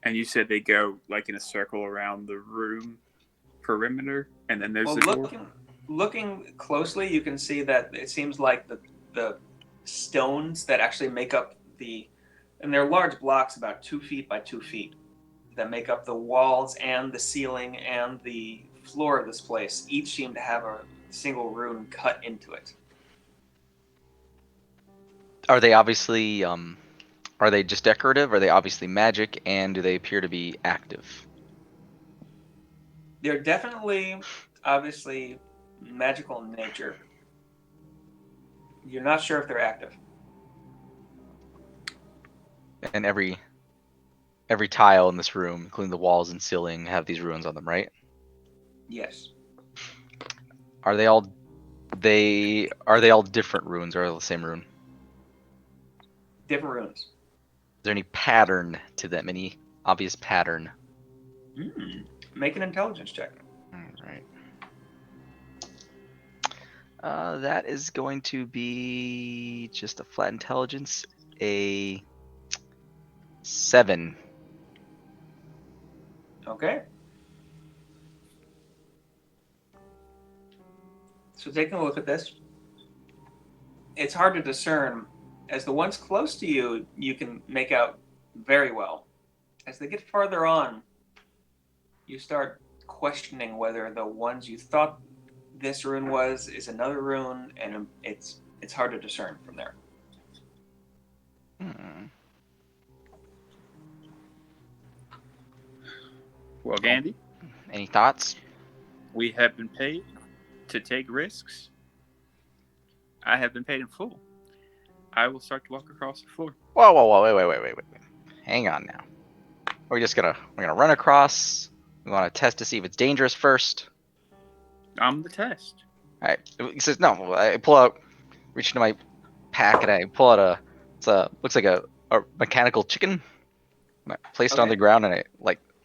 Speaker 2: And you said they go like in a circle around the room perimeter, and then there's
Speaker 1: Well,
Speaker 2: the door.
Speaker 1: looking closely, you can see that it seems like the stones that actually make up and they're large blocks about 2 feet by 2 feet that make up the walls and the ceiling and the floor of this place. Each seem to have a single rune cut into it.
Speaker 3: Are they obviously are they just decorative? Are they obviously magic? And do they appear to be active?
Speaker 1: They're definitely, obviously, magical in nature. You're not sure if they're active.
Speaker 3: And every tile in this room, including the walls and ceiling, have these runes on them, right?
Speaker 1: Yes.
Speaker 3: Are they all different runes or are they the same rune?
Speaker 1: Different runes.
Speaker 3: Is there any pattern to them? Any obvious pattern?
Speaker 1: Make an intelligence check.
Speaker 3: All right. That is going to be just a flat intelligence, a 7.
Speaker 1: Okay. So taking a look at this, it's hard to discern. As the ones close to you, you can make out very well. As they get farther on, you start questioning whether the ones you thought this rune is another rune, and it's hard to discern from there.
Speaker 2: Well, Gandhi,
Speaker 3: Any thoughts?
Speaker 2: we have been paid to take risks. I have been paid in full. I will start to walk across the floor.
Speaker 3: Whoa, wait. Hang on now. We're gonna run across. We want to test to see if it's dangerous first.
Speaker 2: I'm the test.
Speaker 3: All right. He says no. I pull out, reach into my pack, and I pull out looks like a mechanical chicken. I place it on
Speaker 1: Okay.
Speaker 3: the ground, and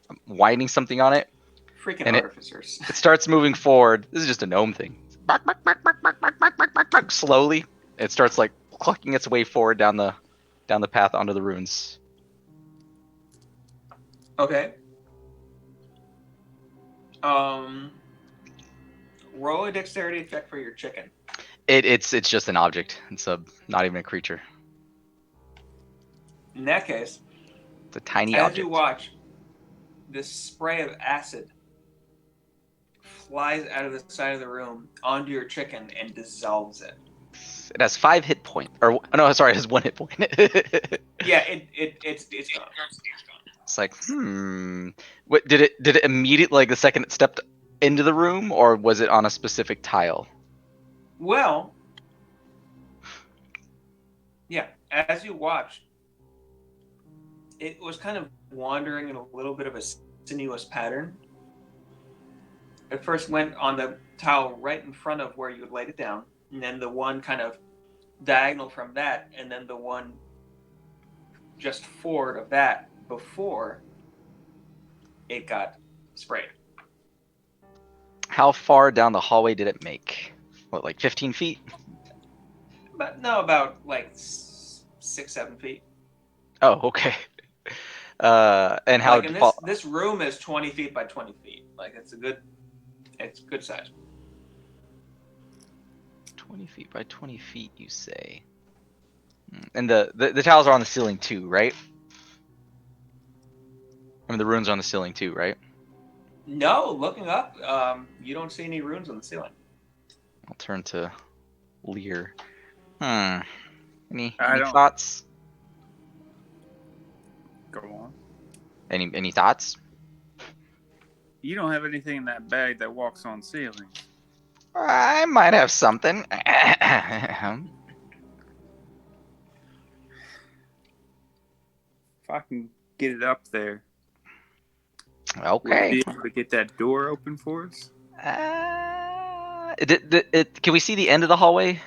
Speaker 3: I'm winding something on it.
Speaker 1: Freaking
Speaker 3: And
Speaker 1: artificers.
Speaker 3: It starts moving forward. This is just a gnome thing. Bark, bark, bark, bark, bark, bark, bark, bark, bark, bark. Slowly, it starts like clucking its way forward down the path onto the runes.
Speaker 1: Okay. Roll a dexterity check for your chicken.
Speaker 3: It's just an object. It's not even a creature.
Speaker 1: In that case,
Speaker 3: It's a tiny
Speaker 1: as
Speaker 3: object.
Speaker 1: you watch, this spray of acid flies out of the side of the room onto your chicken and dissolves it.
Speaker 3: It has 5 hit points. Or no, sorry, it has 1 hit point.
Speaker 1: Yeah, it's gone.
Speaker 3: It's like, What did it immediately, like the second it stepped into the room, or was it on a specific tile?
Speaker 1: Well, yeah, as you watch, it was kind of wandering in a little bit of a sinuous pattern. It first went on the tile right in front of where you had laid it down, and then the one kind of diagonal from that, and then the one just forward of that before it got sprayed.
Speaker 3: How far down the hallway did it make? What, like 15 feet?
Speaker 1: But no, about like 6-7 feet.
Speaker 3: Oh, okay. And how?
Speaker 1: Like, and this room is 20 feet by 20 feet. Like, it's good size.
Speaker 3: 20 feet by 20 feet, you say? And the tiles are on the ceiling too, right? I mean, the runes are on the ceiling too, right?
Speaker 1: No, looking up, you don't see any runes on the ceiling.
Speaker 3: I'll turn to Lear.
Speaker 2: I
Speaker 3: Any
Speaker 2: don't-
Speaker 3: thoughts?
Speaker 2: Go on.
Speaker 3: Any thoughts?
Speaker 2: You don't have anything in that bag that walks on ceilings.
Speaker 3: I might have something.
Speaker 2: If I can get it up there, would you
Speaker 3: Okay.
Speaker 2: be able to get that door open for us?
Speaker 3: Can we see the end of the hallway?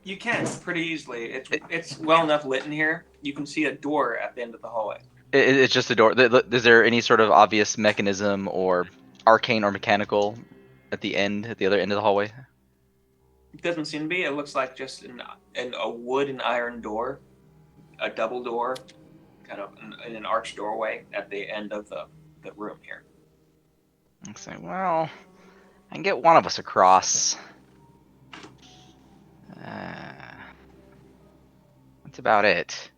Speaker 1: You can pretty easily. It's well enough lit in here. You can see a door at the end of the hallway.
Speaker 3: It's just a door. Is there any sort of obvious mechanism or arcane or mechanical at the other end of the hallway?
Speaker 1: It doesn't seem to be. It looks like just a wood and iron door, a double door, kind of in an arched doorway at the end of the room here.
Speaker 3: I say, well, I can get one of us across. That's about it.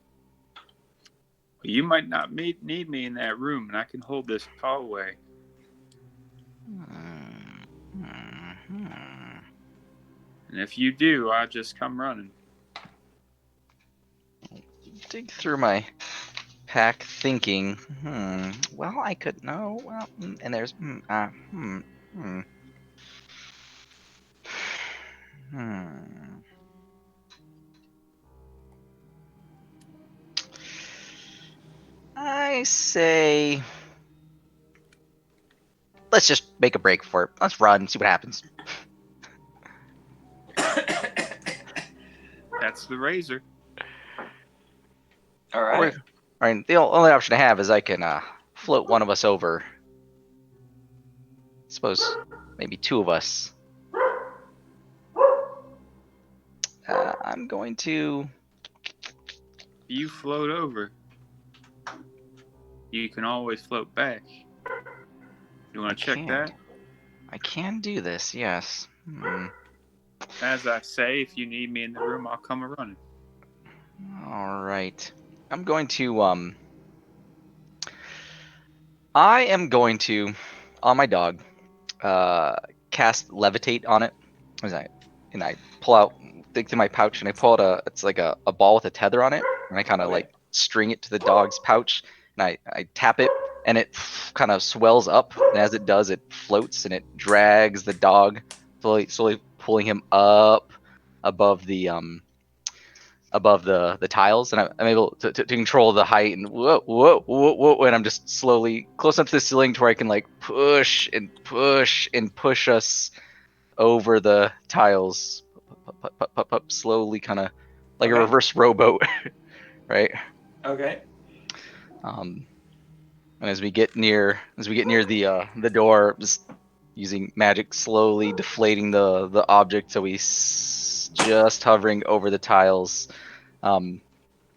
Speaker 2: You might not need me in that room, and I can hold this hallway. And if you do, I'll just come running.
Speaker 3: Dig through my pack, thinking. Well, I could no. Well, and there's. I say, let's just make a break for it. Let's run, see what happens.
Speaker 2: That's the razor.
Speaker 1: All right.
Speaker 3: All right. The only option I have is I can float one of us over. Suppose maybe two of us. I'm going to.
Speaker 2: You float over. You can always float back. You want to check that?
Speaker 3: I can do this, yes.
Speaker 2: As I say, if you need me in the room, I'll come running.
Speaker 3: All right. I'm going to I am going to, on my dog, cast levitate on it. And I pull out, dig through my pouch, and I pull out it's like a ball with a tether on it, and I kind of like string it to the dog's pouch, and I tap it, and it kind of swells up, and as it does, it floats and it drags the dog, slowly pulling him up above the tiles, and I'm able to control the height, and whoa, and I'm just slowly close up to the ceiling to where I can like push us over the tiles, slowly, kind of like a reverse rowboat, right?
Speaker 1: Okay.
Speaker 3: And as we get near the door, just using magic, slowly deflating the object, so we just hovering over the tiles. And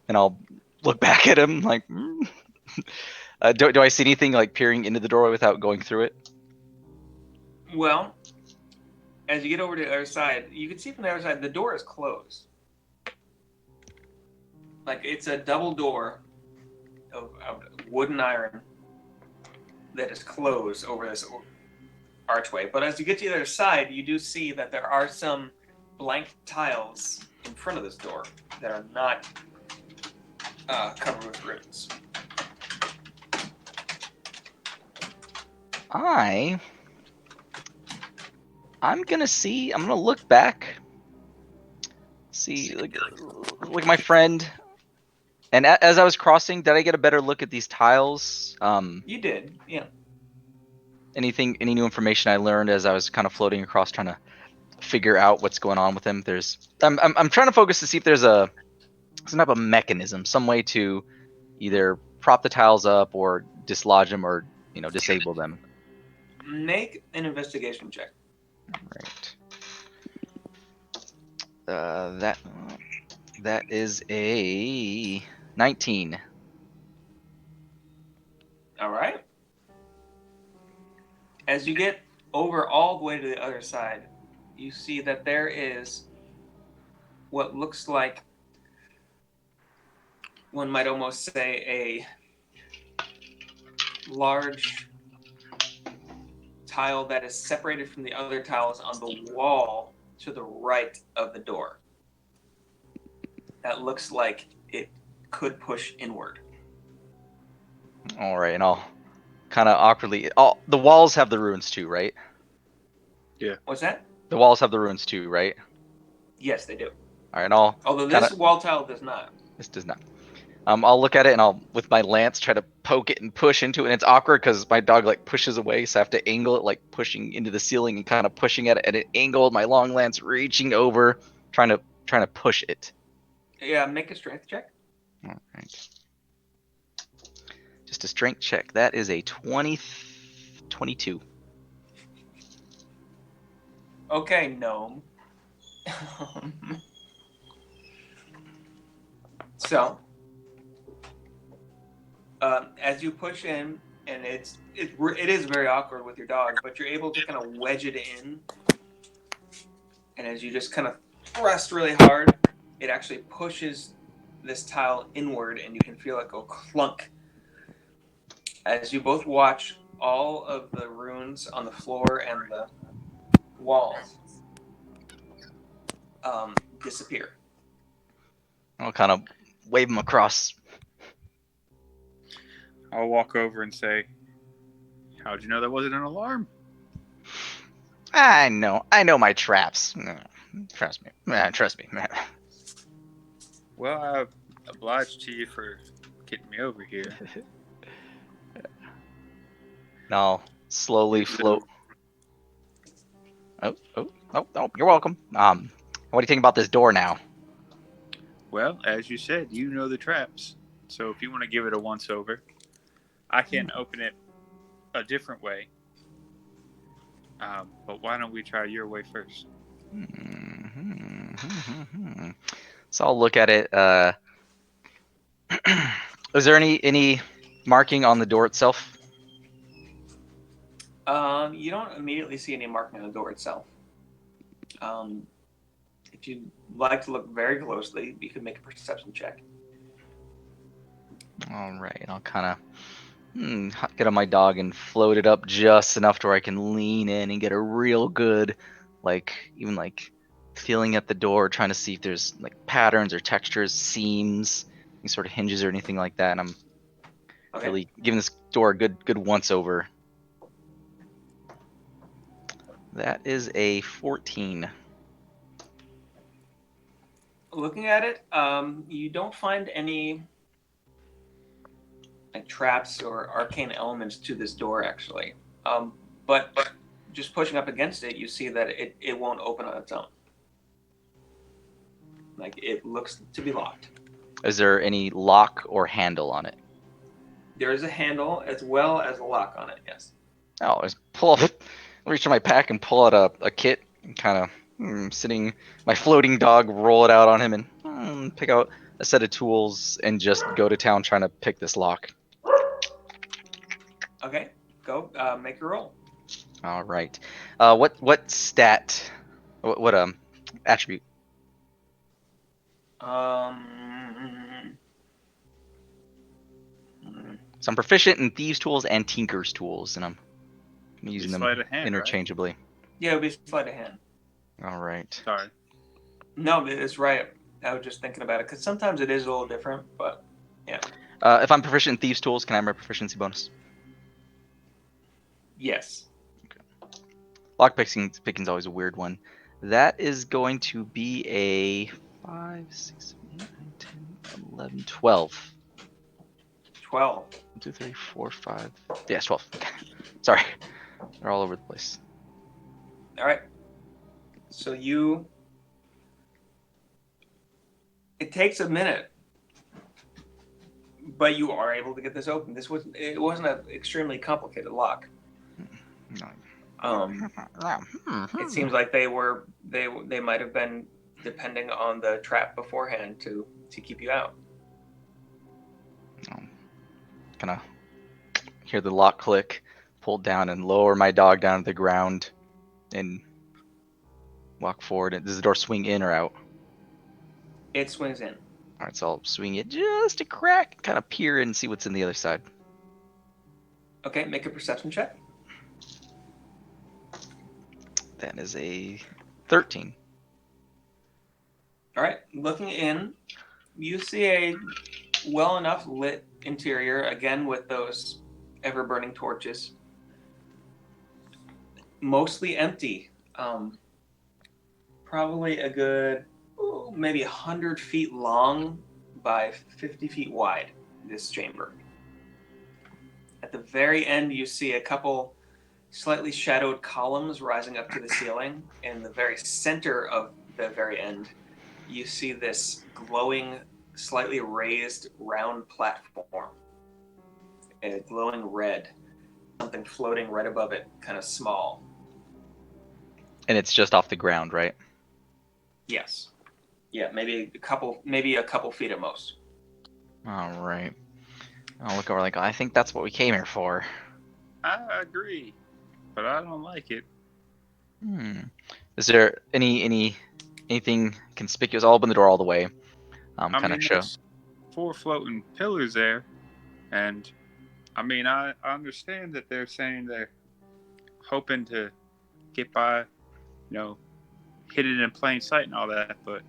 Speaker 3: I'll look back at him like, do I see anything like peering into the doorway without going through it?
Speaker 1: Well, as you get over to the other side, you can see from the other side the door is closed. Like it's a double door of wood and iron that is closed over this archway. But as you get to the other side, you do see that there are some blank tiles in front of this door that are not covered with runes.
Speaker 3: I'm gonna look back, see like my friend, and as I was crossing, did I get a better look at these tiles?
Speaker 1: You did, yeah.
Speaker 3: Any new information I learned as I was kind of floating across, trying to figure out what's going on with him? I'm trying to focus to see if there's some type of mechanism, some way to either prop the tiles up or dislodge them, or disable them.
Speaker 1: Make an investigation check.
Speaker 3: Right. That is a 19.
Speaker 1: All right. As you get over all the way to the other side, you see that there is what looks like one might almost say, a large tile that is separated from the other tiles on the wall to the right of the door. That looks like it could push inward.
Speaker 3: All right, and I'll kind of awkwardly. Oh, the walls have the runes too, right?
Speaker 1: What's that?
Speaker 3: The walls have the runes too, right?
Speaker 1: Yes, they do.
Speaker 3: All right, I'll
Speaker 1: Although
Speaker 3: kinda-
Speaker 1: this wall tile does not.
Speaker 3: This does not. I'll look at it and I'll, with my lance, try to poke it and push into it. And it's awkward because my dog like pushes away, so I have to angle it, like pushing into the ceiling and kind of pushing at it at an angle. My long lance reaching over, trying to push it.
Speaker 1: Yeah, make a strength check.
Speaker 3: All right. Just a strength check. That is a 22.
Speaker 1: Okay, gnome. So, as you push in, and it is very awkward with your dog, but you're able to kind of wedge it in, and as you just kind of thrust really hard, it actually pushes this tile inward, and you can feel it go clunk. As you both watch all of the runes on the floor and the walls disappear.
Speaker 3: I'll kind of wave them across.
Speaker 2: I'll walk over and say, "How'd you know that wasn't an alarm?"
Speaker 3: I know my traps. Trust me.
Speaker 2: Well, I'm obliged to you for getting me over here.
Speaker 3: And I'll slowly float. Oh, you're welcome. What do you think about this door now?
Speaker 2: Well, as you said, you know the traps. So if you want to give it a once over, I can open it a different way. But why don't we try your way first?
Speaker 3: So I'll look at it. Is there any marking on the door itself?
Speaker 1: You don't immediately see any marking on the door itself. If you'd like to look very closely, you can make a perception check.
Speaker 3: All right, I'll kind of get on my dog and float it up just enough to where I can lean in and get a real good, even feeling at the door, trying to see if there's like patterns or textures, seams, any sort of hinges or anything like that. And I'm really giving this door a good once over. That is a 14.
Speaker 1: Looking at it, you don't find any traps or arcane elements to this door, actually. But just pushing up against it, you see that it won't open on its own. Like, it looks to be locked.
Speaker 3: Is there any lock or handle on it?
Speaker 1: There is a handle as well as a lock on it, yes.
Speaker 3: Oh, just reach in my pack and pull out a kit and kind of sitting my floating dog, roll it out on him and pick out a set of tools and just go to town trying to pick this lock.
Speaker 1: Okay, go make your roll.
Speaker 3: All right. What stat? What attribute? So I'm proficient in thieves' tools and tinker's tools, and I'm using them interchangeably. Right?
Speaker 1: Yeah, it would be sleight of hand.
Speaker 3: All right.
Speaker 2: Sorry.
Speaker 1: No, it's right. I was just thinking about it because sometimes it is a little different, but yeah.
Speaker 3: If I'm proficient in thieves' tools, can I have my proficiency bonus?
Speaker 1: Yes.
Speaker 3: Okay. Lock picking's always a weird one. That is going to be a 5, 6, 7, 8, 9, 10, 11, 12.
Speaker 1: 12.
Speaker 3: 1, 2, 3, 4, 5. Yes, 12. Sorry. They're all over the place.
Speaker 1: All right. So it takes a minute, but you are able to get this open. It wasn't an extremely complicated lock. It seems like they might have been depending on the trap beforehand to keep you out.
Speaker 3: Kind of hear the lock click, pull down and lower my dog down to the ground and walk forward. Does the door swing in or out?
Speaker 1: It swings in.
Speaker 3: All right, so I'll swing it just a crack, kind of peer and see what's in the other side.
Speaker 1: Okay, make a perception check.
Speaker 3: That is a 13.
Speaker 1: All right, looking in, you see a well enough lit interior, again with those ever-burning torches. Mostly empty. Probably a good, maybe 100 feet long by 50 feet wide, this chamber. At the very end, you see a couple slightly shadowed columns rising up to the ceiling. In the very center of the very end, you see this glowing, slightly raised round platform. A glowing red. Something floating right above it, kind of small.
Speaker 3: And it's just off the ground, right?
Speaker 1: Yes. Yeah, maybe a couple feet at most.
Speaker 3: All right. I'll look over like, I think that's what we came here for.
Speaker 2: I agree, but I don't like it.
Speaker 3: Is there anything conspicuous? I'll open the door all the way.
Speaker 2: I
Speaker 3: Kind
Speaker 2: mean,
Speaker 3: of show.
Speaker 2: there's 4 floating pillars there, and I mean, I understand that they're saying they're hoping to get by, hidden in plain sight and all that, but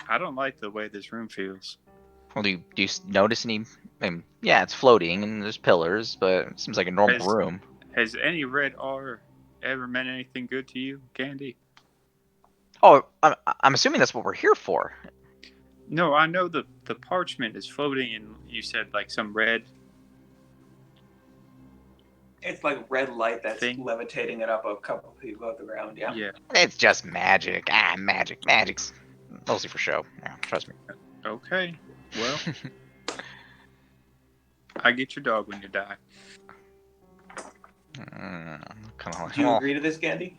Speaker 2: I don't like the way this room feels.
Speaker 3: Well, do you notice any? Yeah, it's floating and there's pillars, but it seems like a normal room.
Speaker 2: Has any red R ever meant anything good to you, Candy?
Speaker 3: Oh, I'm assuming that's what we're here for.
Speaker 2: No, I know the parchment is floating, and you said like some red.
Speaker 1: It's like red light that's
Speaker 2: Thing?
Speaker 1: levitating it up a couple feet above the ground, yeah.
Speaker 2: Yeah.
Speaker 3: It's just magic. Magic's mostly for show. Yeah, trust me.
Speaker 2: Okay. Well, I get your dog when you die.
Speaker 3: Come on.
Speaker 1: Do you agree to this, Gandhi?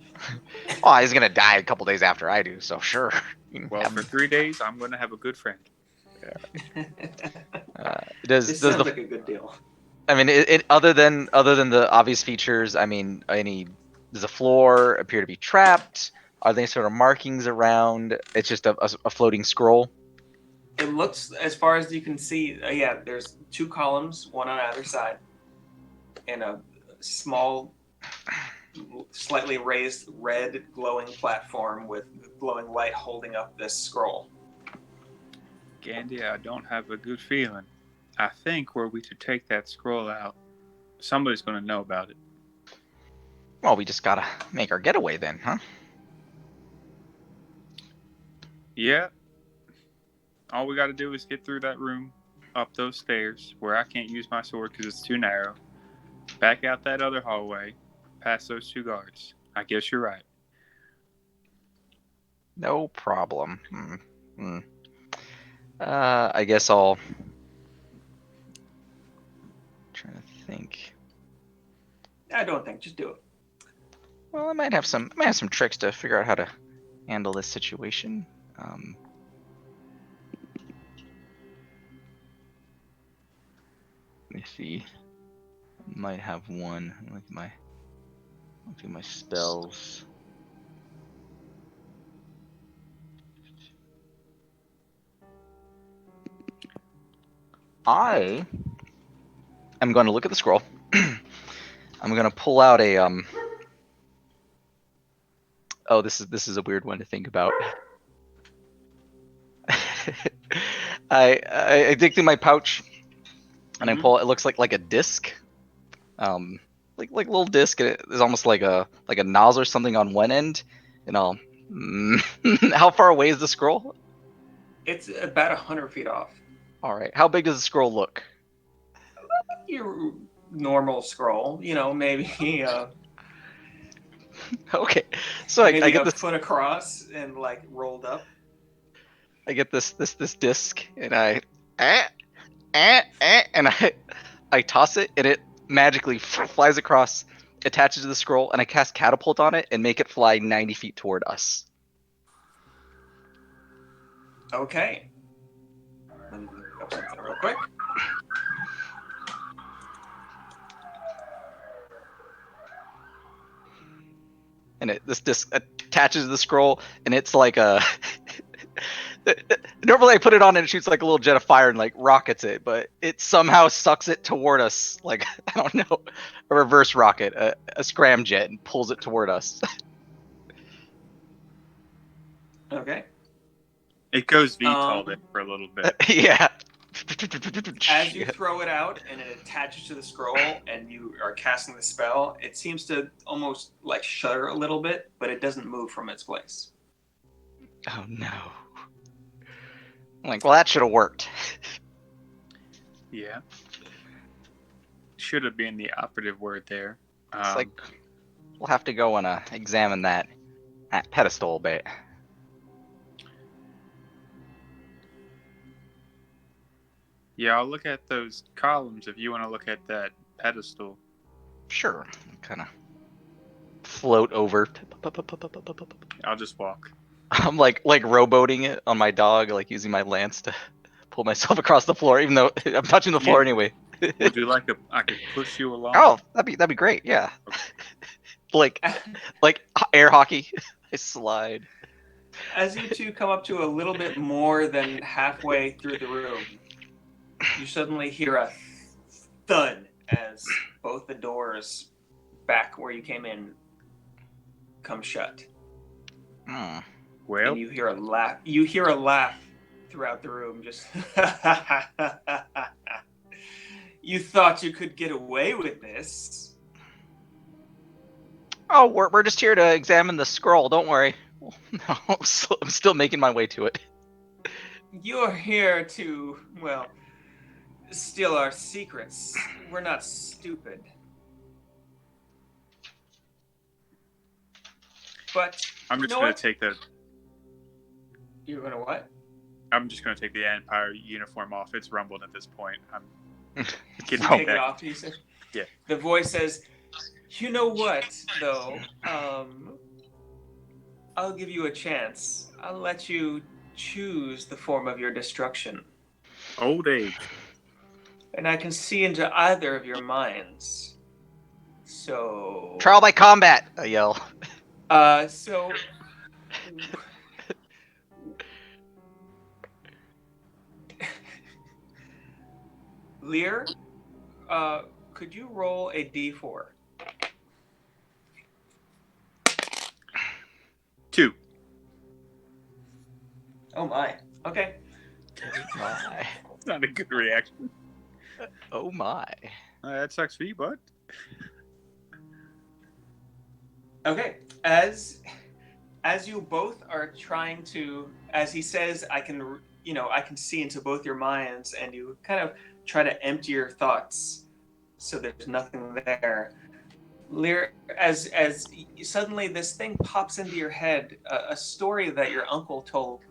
Speaker 3: Oh, he's gonna die a couple days after I do, so sure.
Speaker 2: Well, for 3 days, I'm gonna have a good friend.
Speaker 1: This sounds like a good deal.
Speaker 3: I mean, it other than the obvious features, I mean, does the floor appear to be trapped? Are there any sort of markings around? It's just a floating scroll.
Speaker 1: It looks, as far as you can see, yeah, there's 2 columns, one on either side, and a small, slightly raised red glowing platform with glowing light holding up this scroll.
Speaker 2: Gandhi, I don't have a good feeling. I think were we to take that scroll out, somebody's going to know about it.
Speaker 3: Well, we just gotta make our getaway then, huh?
Speaker 2: Yeah. All we got to do is get through that room, up those stairs, where I can't use my sword because it's too narrow, back out that other hallway, past those 2 guards. I guess you're right.
Speaker 3: No problem. I guess I'll trying to think.
Speaker 1: I don't think, just do it.
Speaker 3: Well, I might have some tricks to figure out how to handle this situation. Let me see. I might have one. Look at my spells. I am going to look at the scroll. I'm going to pull out a Oh, this is a weird one to think about. I dig through my pouch and I pull. It looks like a disc, like a little disc. And there's almost like a nozzle or something on one end. And I'll. How far away is the scroll?
Speaker 1: It's about 100 feet off.
Speaker 3: All right. How big does the scroll look?
Speaker 1: Your normal scroll, maybe
Speaker 3: Okay. So
Speaker 1: maybe
Speaker 3: I get
Speaker 1: a
Speaker 3: this
Speaker 1: foot across and like rolled up.
Speaker 3: I get this disc and I and I toss it and it magically flies across, attaches to the scroll, and I cast catapult on it and make it fly 90 feet toward us.
Speaker 1: Okay. Let me look up something real quick.
Speaker 3: And this disc attaches to the scroll, and it's like a Normally I put it on and it shoots like a little jet of fire and like rockets it, but it somehow sucks it toward us, like I don't know, a reverse rocket, a scramjet, and pulls it toward us.
Speaker 1: Okay.
Speaker 2: It goes VTOL there for a little bit.
Speaker 3: Yeah.
Speaker 1: As you throw it out and it attaches to the scroll and you are casting the spell, it seems to almost like shudder a little bit, but it doesn't move from its place.
Speaker 3: Oh no. I'm like, well, that should have worked.
Speaker 2: Yeah. Should have been the operative word there.
Speaker 3: It's like we'll have to go and examine that pedestal a bit.
Speaker 2: Yeah, I'll look at those columns if you want to look at that pedestal.
Speaker 3: Sure. Kind of float over.
Speaker 2: I'll just walk.
Speaker 3: I'm like rowboating it on my dog, like using my lance to pull myself across the floor, even though I'm touching the floor anyway.
Speaker 2: Would you like I could push you along?
Speaker 3: Oh, that'd be great. Yeah. like air hockey. I slide.
Speaker 1: As you two come up to a little bit more than halfway through the room, you suddenly hear a thud as both the doors back where you came in come shut.
Speaker 3: Hmm.
Speaker 2: Well,
Speaker 1: And you hear a laugh. You hear a laugh throughout the room. Just you thought you could get away with this.
Speaker 3: Oh, we're just here to examine the scroll. Don't worry. No, I'm still making my way to it.
Speaker 1: You're here to, well, steal our secrets. We're not stupid. But
Speaker 2: I'm
Speaker 1: you
Speaker 2: just
Speaker 1: know
Speaker 2: going
Speaker 1: what?
Speaker 2: to take the.
Speaker 1: You're gonna what?
Speaker 2: I'm just going to take the Empire uniform off. It's rumbled at this point. I'm getting
Speaker 1: You take it
Speaker 2: back.
Speaker 1: off, he said.
Speaker 2: Yeah.
Speaker 1: The voice says, "You know what, though? I'll give you a chance. I'll let you choose the form of your destruction,
Speaker 2: Old age.
Speaker 1: and I can see into either of your minds. So,
Speaker 3: Trial by combat. I yell.
Speaker 1: so." Lear, could you roll a d4?
Speaker 2: 2.
Speaker 1: Oh my. Okay.
Speaker 3: Oh my.
Speaker 2: Not a good reaction.
Speaker 3: Oh my.
Speaker 2: That sucks for you, bud.
Speaker 1: Okay. As you both are trying to, as he says, I can see into both your minds, and you kind of try to empty your thoughts so there's nothing there. Lear, as suddenly this thing pops into your head, a story that your uncle told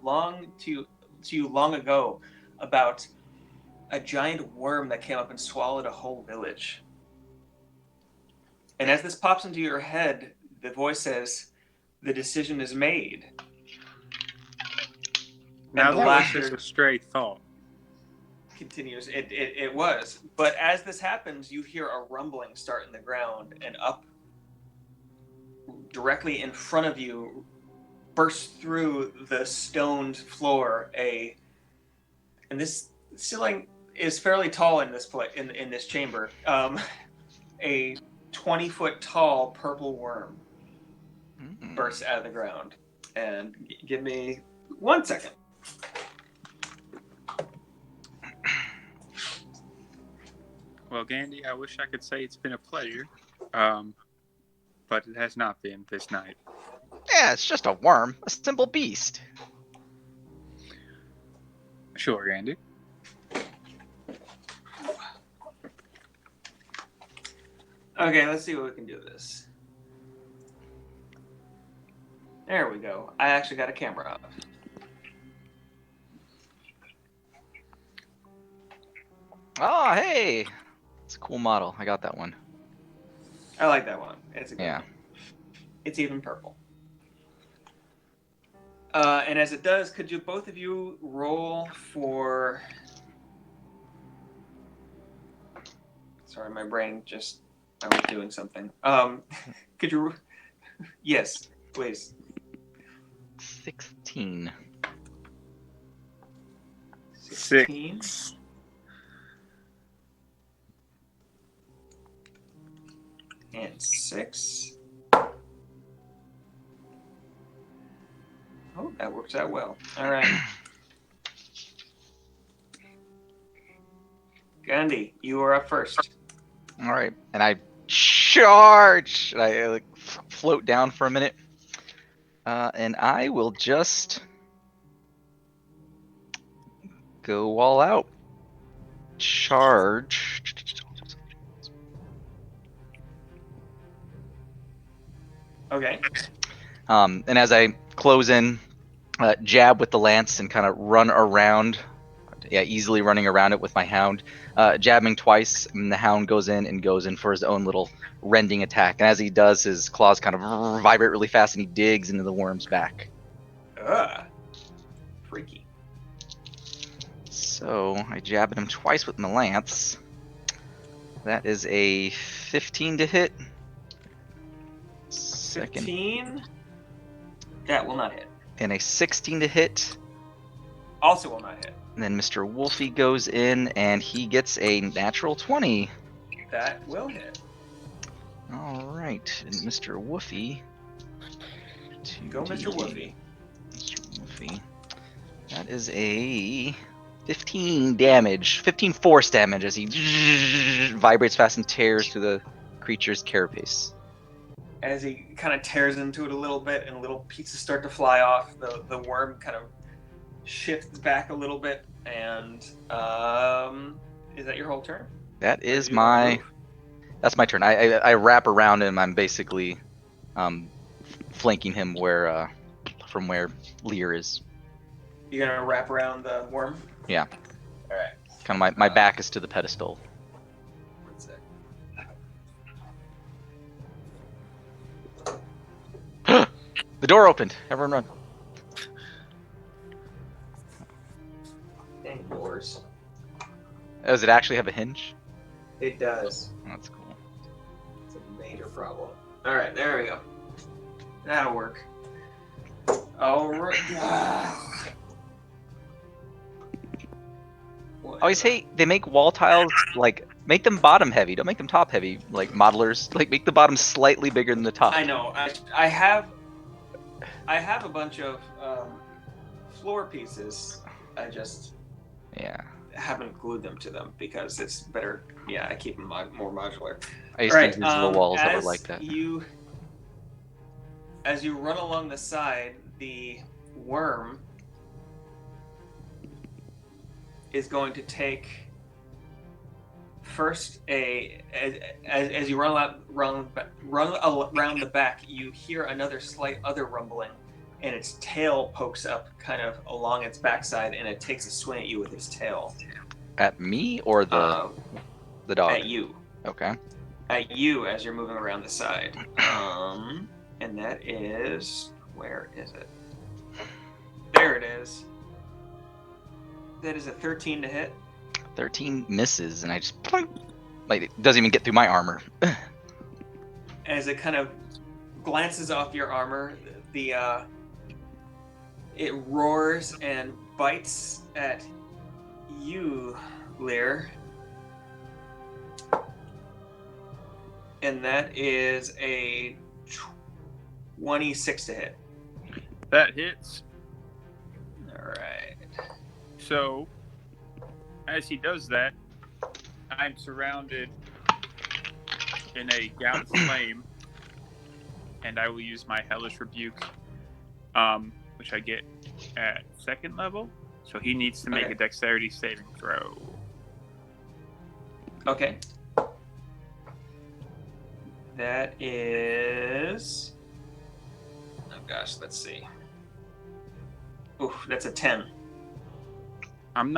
Speaker 1: to you long ago about a giant worm that came up and swallowed a whole village. And as this pops into your head, the voice says, "The decision is made."
Speaker 2: Now
Speaker 1: the
Speaker 2: that was
Speaker 1: laughter
Speaker 2: just a stray thought.
Speaker 1: continues. It was. But as this happens, you hear a rumbling start in the ground, and up directly in front of you, bursts through the stoned floor and this ceiling is fairly tall in this in this chamber. A 20-foot tall purple worm bursts out of the ground. And give me 1 second.
Speaker 2: Well, Gandy, I wish I could say it's been a pleasure, but it has not been this night.
Speaker 3: Yeah, it's just a worm, a simple beast.
Speaker 2: Sure, Gandy.
Speaker 1: Okay, let's see what we can do with this. There we go. I actually got a camera up.
Speaker 3: Oh, hey. It's a cool model. I got that one.
Speaker 1: I like that one. It's a good
Speaker 3: Yeah.
Speaker 1: one. It's even purple. And as it does, could you both of you roll for... Sorry, my brain just... I was doing something. Could you... Yes, please.
Speaker 3: 16.
Speaker 1: 16.
Speaker 2: 6.
Speaker 1: And 6. Oh, that works out well. All right. Gandhi, you are up first.
Speaker 3: All right, and I charge. And I like float down for a minute, and I will just go all out. Charge.
Speaker 1: Okay.
Speaker 3: And as I close in, jab with the lance and kind of run around. Yeah, easily running around it with my hound, jabbing twice, and the hound goes in for his own little rending attack. And as he does, his claws kind of vibrate really fast, and he digs into the worm's back.
Speaker 1: Ugh. Freaky.
Speaker 3: So I jab at him twice with my lance. That is a 15 to hit. Second.
Speaker 1: 15. That will not hit.
Speaker 3: And a 16 to hit.
Speaker 1: Also will not hit.
Speaker 3: And then Mr. Wolfie goes in, and he gets a natural 20.
Speaker 1: That will hit.
Speaker 3: All right, and Mr. Woofy.
Speaker 1: Go, Mr. Woofy.
Speaker 3: Mr. Woofy. That is a 15 damage, 15 force damage as he vibrates fast and tears through the creature's carapace.
Speaker 1: As he kind of tears into it a little bit and little pieces start to fly off, the worm kind of shifts back a little bit. And is that your whole turn?
Speaker 3: That is my... That's my turn. I wrap around him. I'm basically flanking him where from where Lear is.
Speaker 1: You're gonna wrap around the worm?
Speaker 3: Yeah.
Speaker 1: All right.
Speaker 3: Kind of my back is to the pedestal.
Speaker 1: One sec.
Speaker 3: The door opened. Everyone run.
Speaker 1: Dang doors.
Speaker 3: Does it actually have a hinge?
Speaker 1: It does.
Speaker 3: That's cool.
Speaker 1: It's a major problem. All right, there we go. That'll work. All right.
Speaker 3: I always hate they make wall tiles like make them bottom heavy. Don't make them top heavy. Like modelers, like make the bottom slightly bigger than the top.
Speaker 1: I know. I have a bunch of floor pieces. I just
Speaker 3: Yeah.
Speaker 1: haven't glued them to them because it's better. Yeah, I keep them more modular.
Speaker 3: I used to use the walls that were
Speaker 1: as
Speaker 3: like that.
Speaker 1: As you run along the side, the worm is going to take first as you run around the back, you hear another slight other rumbling, and its tail pokes up kind of along its backside, and it takes a swing at you with its tail.
Speaker 3: At me or the dog?
Speaker 1: At you.
Speaker 3: Okay.
Speaker 1: At you as you're moving around the side. And that is... Where is it? There it is. That is a 13 to hit.
Speaker 3: 13 misses, and I just like it doesn't even get through my armor.
Speaker 1: As it kind of glances off your armor, it roars and bites at you, Lear. And that is a 26 to hit.
Speaker 2: That hits.
Speaker 1: All right.
Speaker 2: So, as he does that, I'm surrounded in a gown of flame, and I will use my Hellish Rebuke, which I get at 2nd level. So he needs to make a dexterity saving throw.
Speaker 1: Okay. That is... Oh gosh, let's see. Oof, that's a 10.
Speaker 2: I'm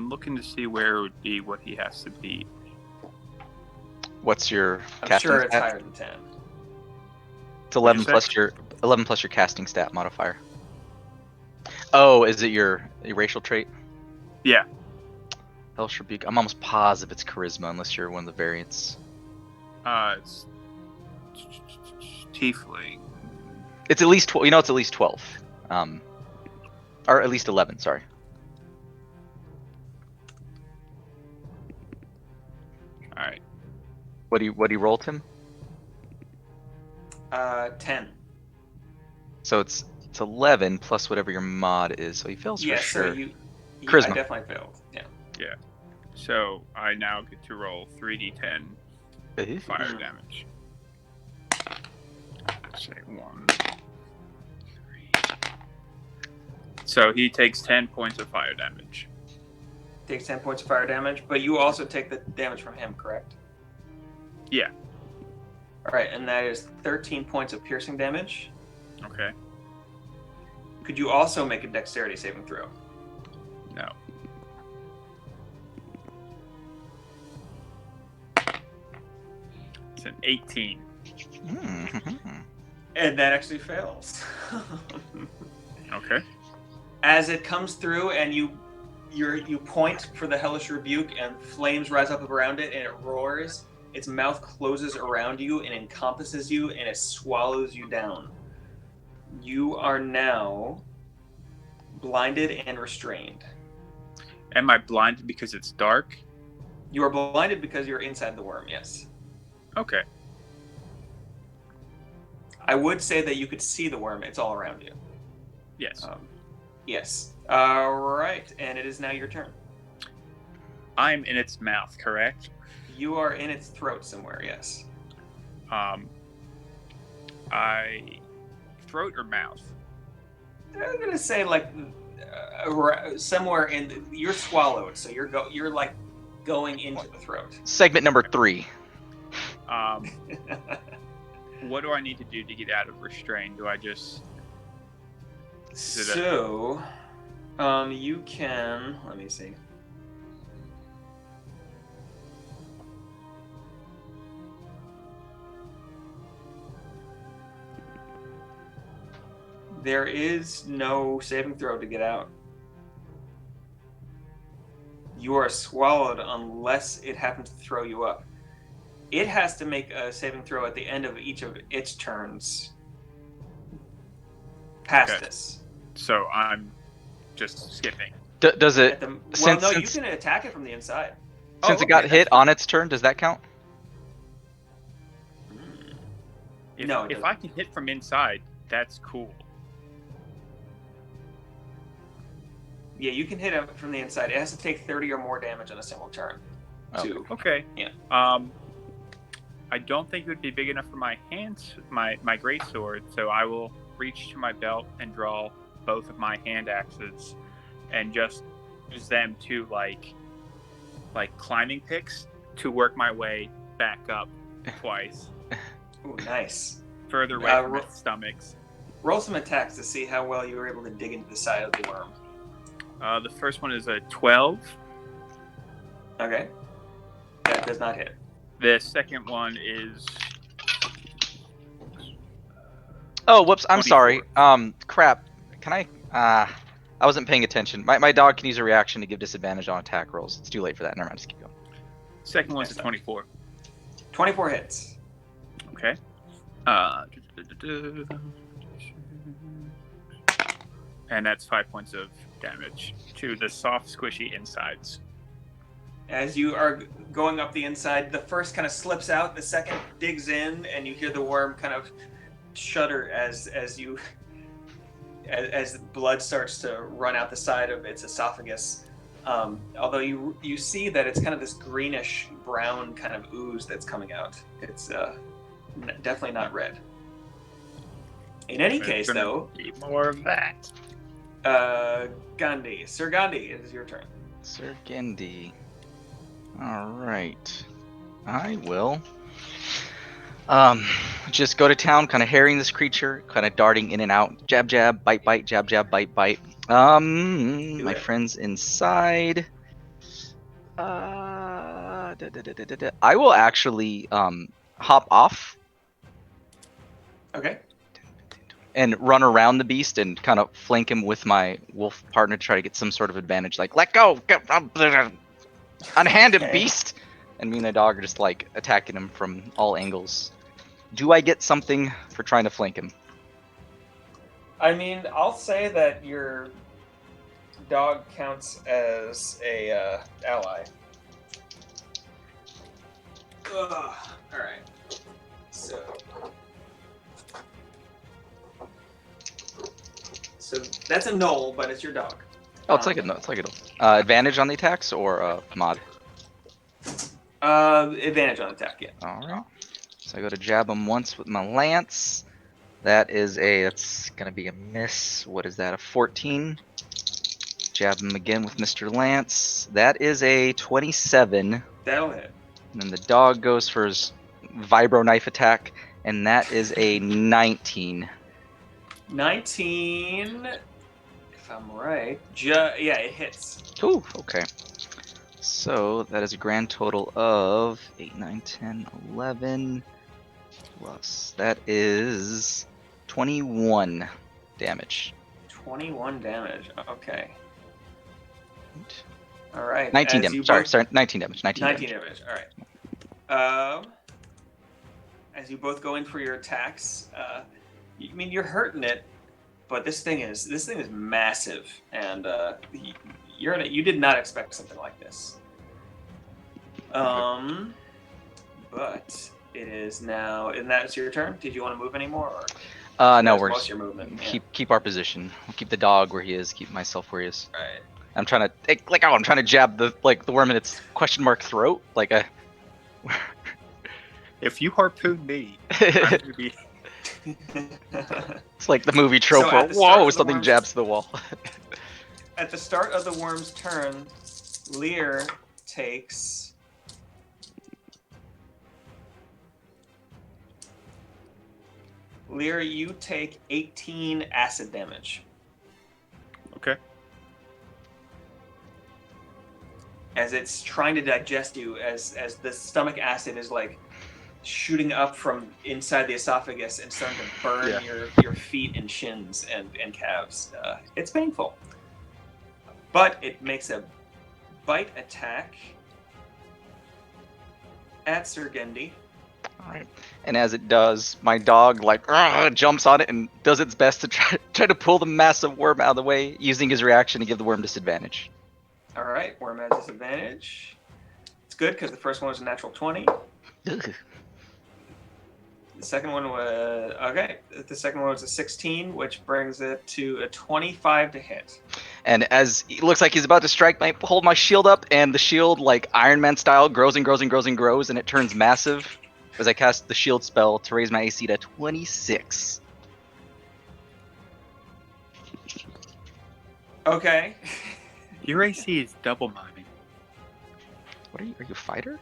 Speaker 2: looking to see where it would be what he has to beat.
Speaker 3: What's your
Speaker 1: I'm
Speaker 3: casting
Speaker 1: sure it's
Speaker 3: stat?
Speaker 1: higher than 10.
Speaker 3: It's 11
Speaker 2: What'd you
Speaker 3: plus your casting stat modifier. Oh, is it your racial trait?
Speaker 2: Yeah.
Speaker 3: Hellish Rebuke. I'm almost positive it's charisma, unless you're one of the variants.
Speaker 2: It's Tiefling.
Speaker 3: It's at least 12. You know, it's at least 12. Or at least 11. Sorry. What do you roll, Tim?
Speaker 1: 10.
Speaker 3: So it's 11 plus whatever your mod is. So he fails
Speaker 1: Yeah,
Speaker 3: for sure.
Speaker 1: so you I
Speaker 3: Charisma.
Speaker 1: definitely failed. Yeah.
Speaker 2: Yeah. So I now get to roll 3d10 fire
Speaker 1: Mhm.
Speaker 2: damage. Say 1, 3. So he takes 10 points of fire damage.
Speaker 1: Takes 10 points of fire damage, but you also take the damage from him, correct?
Speaker 2: Yeah.
Speaker 1: All right, and that is 13 points of piercing damage.
Speaker 2: Okay.
Speaker 1: Could you also make a dexterity saving throw?
Speaker 2: No. It's an 18.
Speaker 1: And that actually fails.
Speaker 2: Okay.
Speaker 1: As it comes through and you point for the hellish rebuke and flames rise up around it and it roars, its mouth closes around you and encompasses you and it swallows you down. You are now blinded and restrained.
Speaker 2: Am I blinded because it's dark?
Speaker 1: You are blinded because you're inside the worm, yes.
Speaker 2: Okay.
Speaker 1: I would say that you could see the worm. It's all around you.
Speaker 2: Yes.
Speaker 1: Yes. All right, and it is now your turn.
Speaker 2: I'm in its mouth, correct?
Speaker 1: You are in its throat somewhere, yes.
Speaker 2: Throat or mouth?
Speaker 1: I'm gonna say like somewhere in you're swallowed, so you're like going into the throat.
Speaker 3: Segment number 3.
Speaker 2: What do I need to do to get out of restraint? Do I just...
Speaker 1: So, you can. Let me see. There is no saving throw to get out. You are swallowed unless it happens to throw you up. It has to make a saving throw at the end of each of its turns. Past this.
Speaker 2: So I'm just skipping.
Speaker 3: Does it?
Speaker 1: You can attack it from the inside.
Speaker 3: Since it got hit on its turn, does that count?
Speaker 2: If I can hit from inside, that's cool.
Speaker 1: Yeah, you can hit it from the inside. It has to take 30 or more damage on a single turn.
Speaker 2: Okay.
Speaker 1: Yeah.
Speaker 2: I don't think it would be big enough for my hands, my greatsword, so I will reach to my belt and draw both of my hand axes and just use them to like climbing picks to work my way back up twice.
Speaker 1: Ooh, nice.
Speaker 2: Further away from its stomachs.
Speaker 1: Roll some attacks to see how well you were able to dig into the side of the worm.
Speaker 2: The first one is a 12.
Speaker 1: Okay. That does not hit.
Speaker 2: The second one is...
Speaker 3: Oh, whoops! I'm
Speaker 2: 24.
Speaker 3: sorry. Crap. Can I? I wasn't paying attention. My dog can use a reaction to give disadvantage on attack rolls. It's too late for that. Never mind. Just keep going.
Speaker 2: Second one's a 24.
Speaker 1: 24 hits.
Speaker 2: Okay. And that's 5 points of damage to the soft, squishy insides.
Speaker 1: As you are going up the inside, the first kind of slips out, the second digs in, and you hear the worm kind of shudder as blood starts to run out the side of its esophagus. Although you see that it's kind of this greenish brown kind of ooze that's coming out. It's definitely not red. In any case, though,
Speaker 2: more of that.
Speaker 1: Gandhi, Sir Gandhi, it is your turn.
Speaker 3: Sir Gandhi. All right, I will. Just go to town, kind of harrying this creature, kind of darting in and out, jab, jab, bite, bite, jab, jab, bite, bite. My friend's inside. I will actually hop off.
Speaker 1: Okay.
Speaker 3: And run around the beast and kind of flank him with my wolf partner to try to get some sort of advantage. Like, let go! Unhand him, beast! And me and the dog are just like attacking him from all angles. Do I get something for trying to flank him?
Speaker 1: I mean, I'll say that your dog counts as a ally. All right. So that's a null, but it's your dog.
Speaker 3: Oh, it's like a advantage on the attacks or mod.
Speaker 1: Advantage on attack. Yeah.
Speaker 3: All right. So I go to jab him once with my lance. That's gonna be a miss. What is that? A 14. Jab him again with Mr. Lance. That is a 27.
Speaker 1: That'll hit.
Speaker 3: And then the dog goes for his vibro knife attack, and that is a 19.
Speaker 1: 19. If I'm right, yeah, it hits.
Speaker 3: Ooh, okay. So that is a grand total of 8, 9, 10, 11 plus. That is 21 damage.
Speaker 1: 21 damage. Okay. All right.
Speaker 3: 19
Speaker 1: as
Speaker 3: damage.
Speaker 1: you
Speaker 3: Sorry, 19 damage. 19
Speaker 1: 19
Speaker 3: damage.
Speaker 1: damage. All right. As you both go in for your attacks, you're hurting it, but this thing is massive, and you did not expect something like this. But it is now, and that's your turn. Did you want to move anymore? Or
Speaker 3: No, we're
Speaker 1: most
Speaker 3: just
Speaker 1: your movement. Yeah.
Speaker 3: keep our position. We'll keep the dog where he is. Keep myself where he is.
Speaker 1: Right.
Speaker 3: I'm trying to jab the worm in its question mark throat.
Speaker 2: If you harpoon me, I'm gonna be.
Speaker 3: It's like the movie trope
Speaker 1: So
Speaker 3: where
Speaker 1: at the start of the
Speaker 3: something
Speaker 1: worm's-
Speaker 3: jabs to the wall.
Speaker 1: At the start of the worm's turn, Lear takes. Lear, you take 18 acid damage.
Speaker 2: Okay.
Speaker 1: As it's trying to digest you, as the stomach acid is like shooting up from inside the esophagus and starting to burn your feet and shins and calves. It's painful. But it makes a bite attack at Sergendi.
Speaker 3: All right. And as it does, my dog jumps on it and does its best to try to pull the massive worm out of the way, using his reaction to give the worm disadvantage.
Speaker 1: All right, worm has disadvantage. It's good because the first one was a natural 20.
Speaker 3: Ugh.
Speaker 1: The second one was okay. The second one was a 16, which brings it to a 25 to hit.
Speaker 3: And as it looks like he's about to strike, I hold my shield up, and the shield, like Iron Man style, grows and grows and grows and grows, and it turns massive as I cast the shield spell to raise my AC to 26.
Speaker 1: Okay.
Speaker 2: Your AC is double mine.
Speaker 3: What are you? Are you a fighter?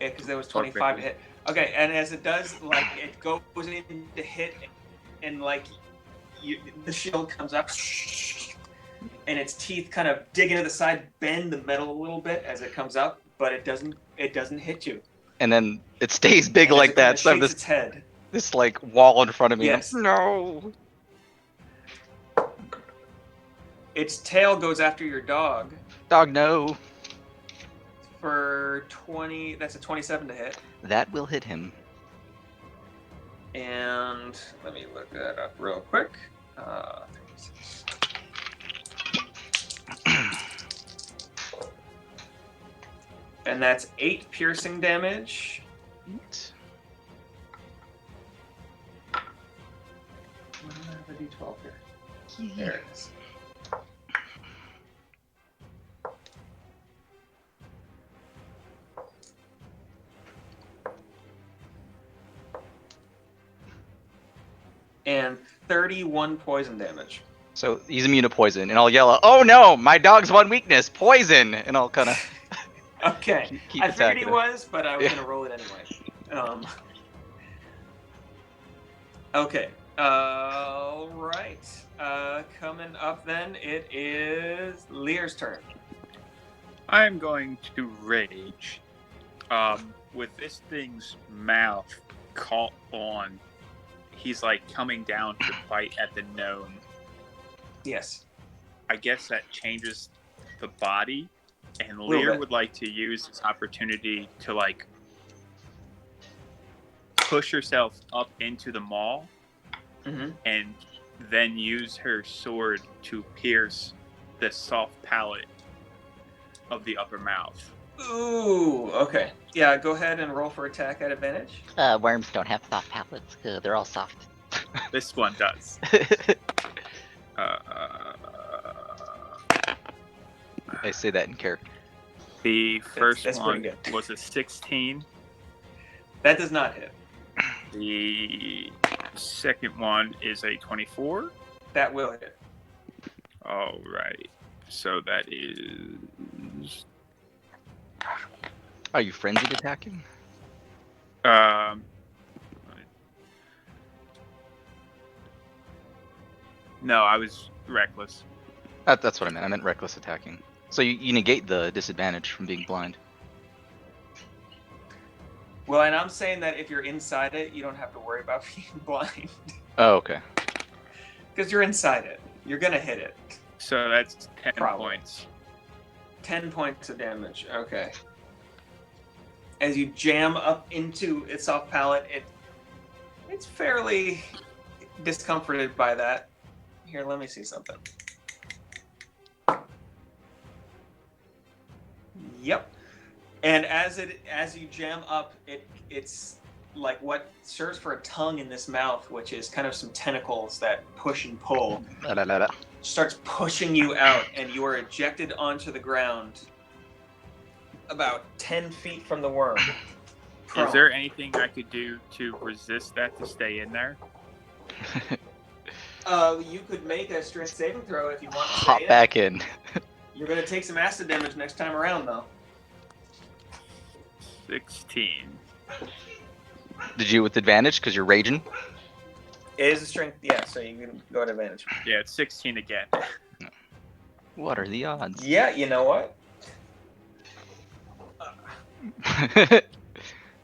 Speaker 1: Yeah, because there was 25 to hit. Okay, and as it does, like it goes in to hit, and like the shield comes up, and its teeth kind of dig into the side, bend the metal a little bit as it comes up, but it doesn't hit you.
Speaker 3: And then it stays big
Speaker 1: And
Speaker 3: like
Speaker 1: as it
Speaker 3: that.
Speaker 1: kinda
Speaker 3: So I have
Speaker 1: shakes its head.
Speaker 3: this like wall in front of me.
Speaker 1: Yes.
Speaker 3: No.
Speaker 1: Its tail goes after your dog
Speaker 3: Dog, no.
Speaker 1: for 20. That's a 27 to hit.
Speaker 3: That will hit him.
Speaker 1: And let me look that up real quick. 36. And that's 8 piercing damage. I have a D12 here. There it is. And 31 poison damage.
Speaker 3: So he's immune to poison, and I'll yell out, "Oh no, my dog's one weakness, poison!" And I'll kind of
Speaker 1: Okay.
Speaker 3: keep
Speaker 1: I figured
Speaker 3: attacking
Speaker 1: he
Speaker 3: him.
Speaker 1: was, but I was
Speaker 3: Yeah.
Speaker 1: going to roll it anyway. Okay. All right. Coming up then, it is Lear's turn.
Speaker 2: I'm going to rage. With this thing's mouth caught on, he's like coming down to bite at the gnome.
Speaker 1: Yes.
Speaker 2: I guess that changes the body, and
Speaker 1: Little
Speaker 2: Lear
Speaker 1: bit.
Speaker 2: would like to use this opportunity to like push herself up into the maw
Speaker 1: Mm-hmm.
Speaker 2: and then use her sword to pierce the soft palate of the upper mouth.
Speaker 1: Ooh, okay. Yeah, go ahead and roll for attack at advantage.
Speaker 4: Worms don't have soft palates. They're all soft.
Speaker 2: This one does. Uh,
Speaker 3: I say that in character.
Speaker 2: the first
Speaker 1: that's pretty
Speaker 2: one
Speaker 1: good.
Speaker 2: was a 16.
Speaker 1: That does not hit.
Speaker 2: The second one is a 24.
Speaker 1: That will hit.
Speaker 2: All right. So that is
Speaker 3: Are you frenzied attacking?
Speaker 2: no, I was reckless.
Speaker 3: That's what I meant. I meant reckless attacking. So you negate the disadvantage from being blind.
Speaker 1: Well, and I'm saying that if you're inside it, you don't have to worry about being blind.
Speaker 3: Oh, okay.
Speaker 1: Because you're inside it. You're going to hit it.
Speaker 2: So that's 10
Speaker 1: Probably.
Speaker 2: points.
Speaker 1: 10 points of damage. Okay. As you jam up into its soft palate, it's fairly discomforted by that. Here, let me see something. Yep. And as you jam up, it's like what serves for a tongue in this mouth, which is kind of some tentacles that push and pull,
Speaker 3: La, la, la, la.
Speaker 1: starts pushing you out, and you are ejected onto the ground about 10 feet from the worm. Prone.
Speaker 2: Is there anything I could do to resist that to stay in there?
Speaker 1: You could make a strength saving throw if you want to
Speaker 3: Hop
Speaker 1: stay in.
Speaker 3: back in.
Speaker 1: You're going to take some acid damage next time around, though.
Speaker 2: 16.
Speaker 3: Did you with advantage because you're raging?
Speaker 1: It is a strength, yeah, so you can go at advantage.
Speaker 2: Yeah, it's 16 again.
Speaker 3: What are the odds?
Speaker 1: Yeah, you know what?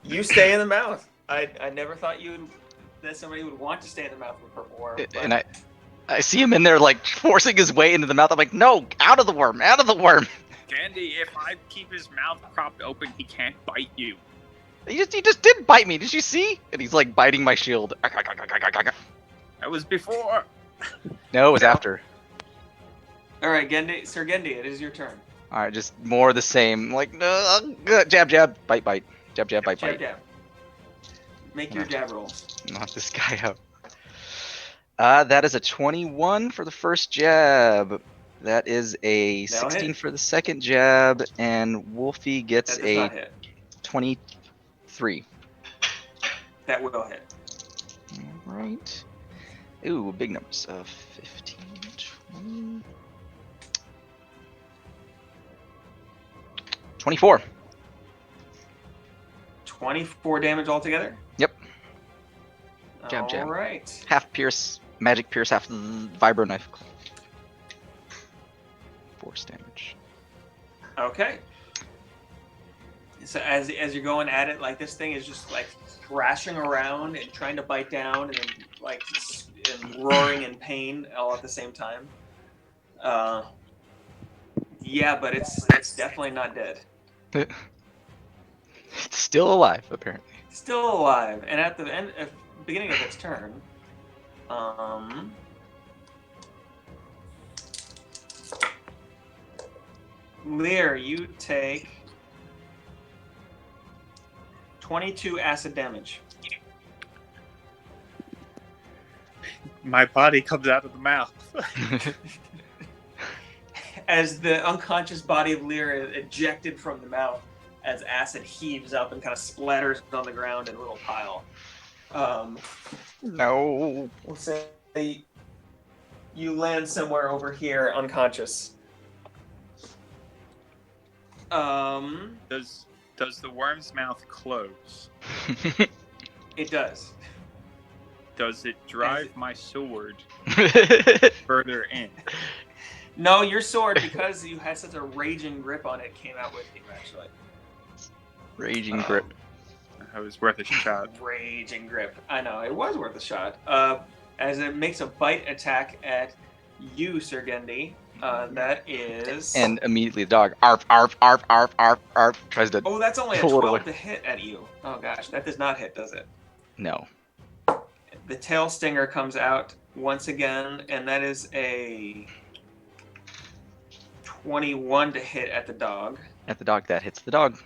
Speaker 1: You stay in the mouth. I never thought that somebody would want to stay in the mouth of a purple worm. But
Speaker 3: And I see him in there like forcing his way into the mouth. I'm like, no, out of the worm, out of the worm.
Speaker 2: Candy, if I keep his mouth propped open, he can't bite you.
Speaker 3: He just did bite me. Did you see? And he's like biting my shield.
Speaker 2: That was before.
Speaker 3: No, it was after.
Speaker 1: all right, Sir Gendy, it is your turn.
Speaker 3: All right, just more of the same. Like, jab, jab, bite, bite. Jab, jab, bite,
Speaker 1: Jab,
Speaker 3: bite.
Speaker 1: jab. Make your jab roll.
Speaker 3: Knock this guy out. That is a 21 for the first jab. That is a
Speaker 1: That'll
Speaker 3: 16
Speaker 1: hit.
Speaker 3: for the second jab, and Wolfie gets
Speaker 1: That does
Speaker 3: a
Speaker 1: not hit.
Speaker 3: 23.
Speaker 1: That will hit.
Speaker 3: All right. Ooh, big numbers of 15, 20, 24.
Speaker 1: 24 damage altogether?
Speaker 3: Yep. Jab, jab.
Speaker 1: All right.
Speaker 3: Half pierce, magic pierce, half vibro knife. Force damage.
Speaker 1: Okay. So as you're going at it, like this thing is just like thrashing around and trying to bite down, and then like and roaring in pain all at the same time. Yeah, but it's definitely not dead.
Speaker 3: It's still alive, apparently.
Speaker 1: Still alive, and at the beginning of its turn, Lear, you take 22 acid damage.
Speaker 2: My body comes out of the mouth.
Speaker 1: As the unconscious body of Lear is ejected from the mouth, as acid heaves up and kind of splatters on the ground in a little pile.
Speaker 3: No.
Speaker 1: We'll say you land somewhere over here unconscious.
Speaker 2: Does the worm's mouth close?
Speaker 1: It does.
Speaker 2: Does it drive my sword further in?
Speaker 1: No, your sword, because you had such a raging grip on it, came out with you, actually.
Speaker 3: Raging grip.
Speaker 2: That was worth a shot.
Speaker 1: Raging grip. I know, it was worth a shot. As it makes a bite attack at you, Sir Gendy. That is...
Speaker 3: And immediately the dog, arf, arf, arf, arf, arf, arf, tries to...
Speaker 1: Oh, that's only a
Speaker 3: pull it
Speaker 1: 12
Speaker 3: away.
Speaker 1: to hit at you. Oh gosh, that does not hit, does it?
Speaker 3: No.
Speaker 1: The tail stinger comes out once again, and that is a 21 to hit at the dog.
Speaker 3: At the dog, that hits the dog.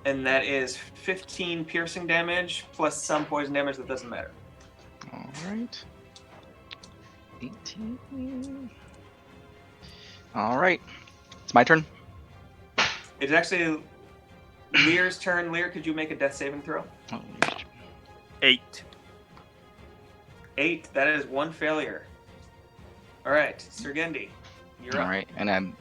Speaker 1: And that is 15 piercing damage plus some poison damage that doesn't matter.
Speaker 3: All right. 18. All right. It's my turn.
Speaker 1: It's actually Lear's turn. Lear, could you make a death saving throw?
Speaker 3: Oh,
Speaker 2: 8.
Speaker 1: 8. That is one failure. All right, Sergendi, you're
Speaker 3: all
Speaker 1: up.
Speaker 3: right. And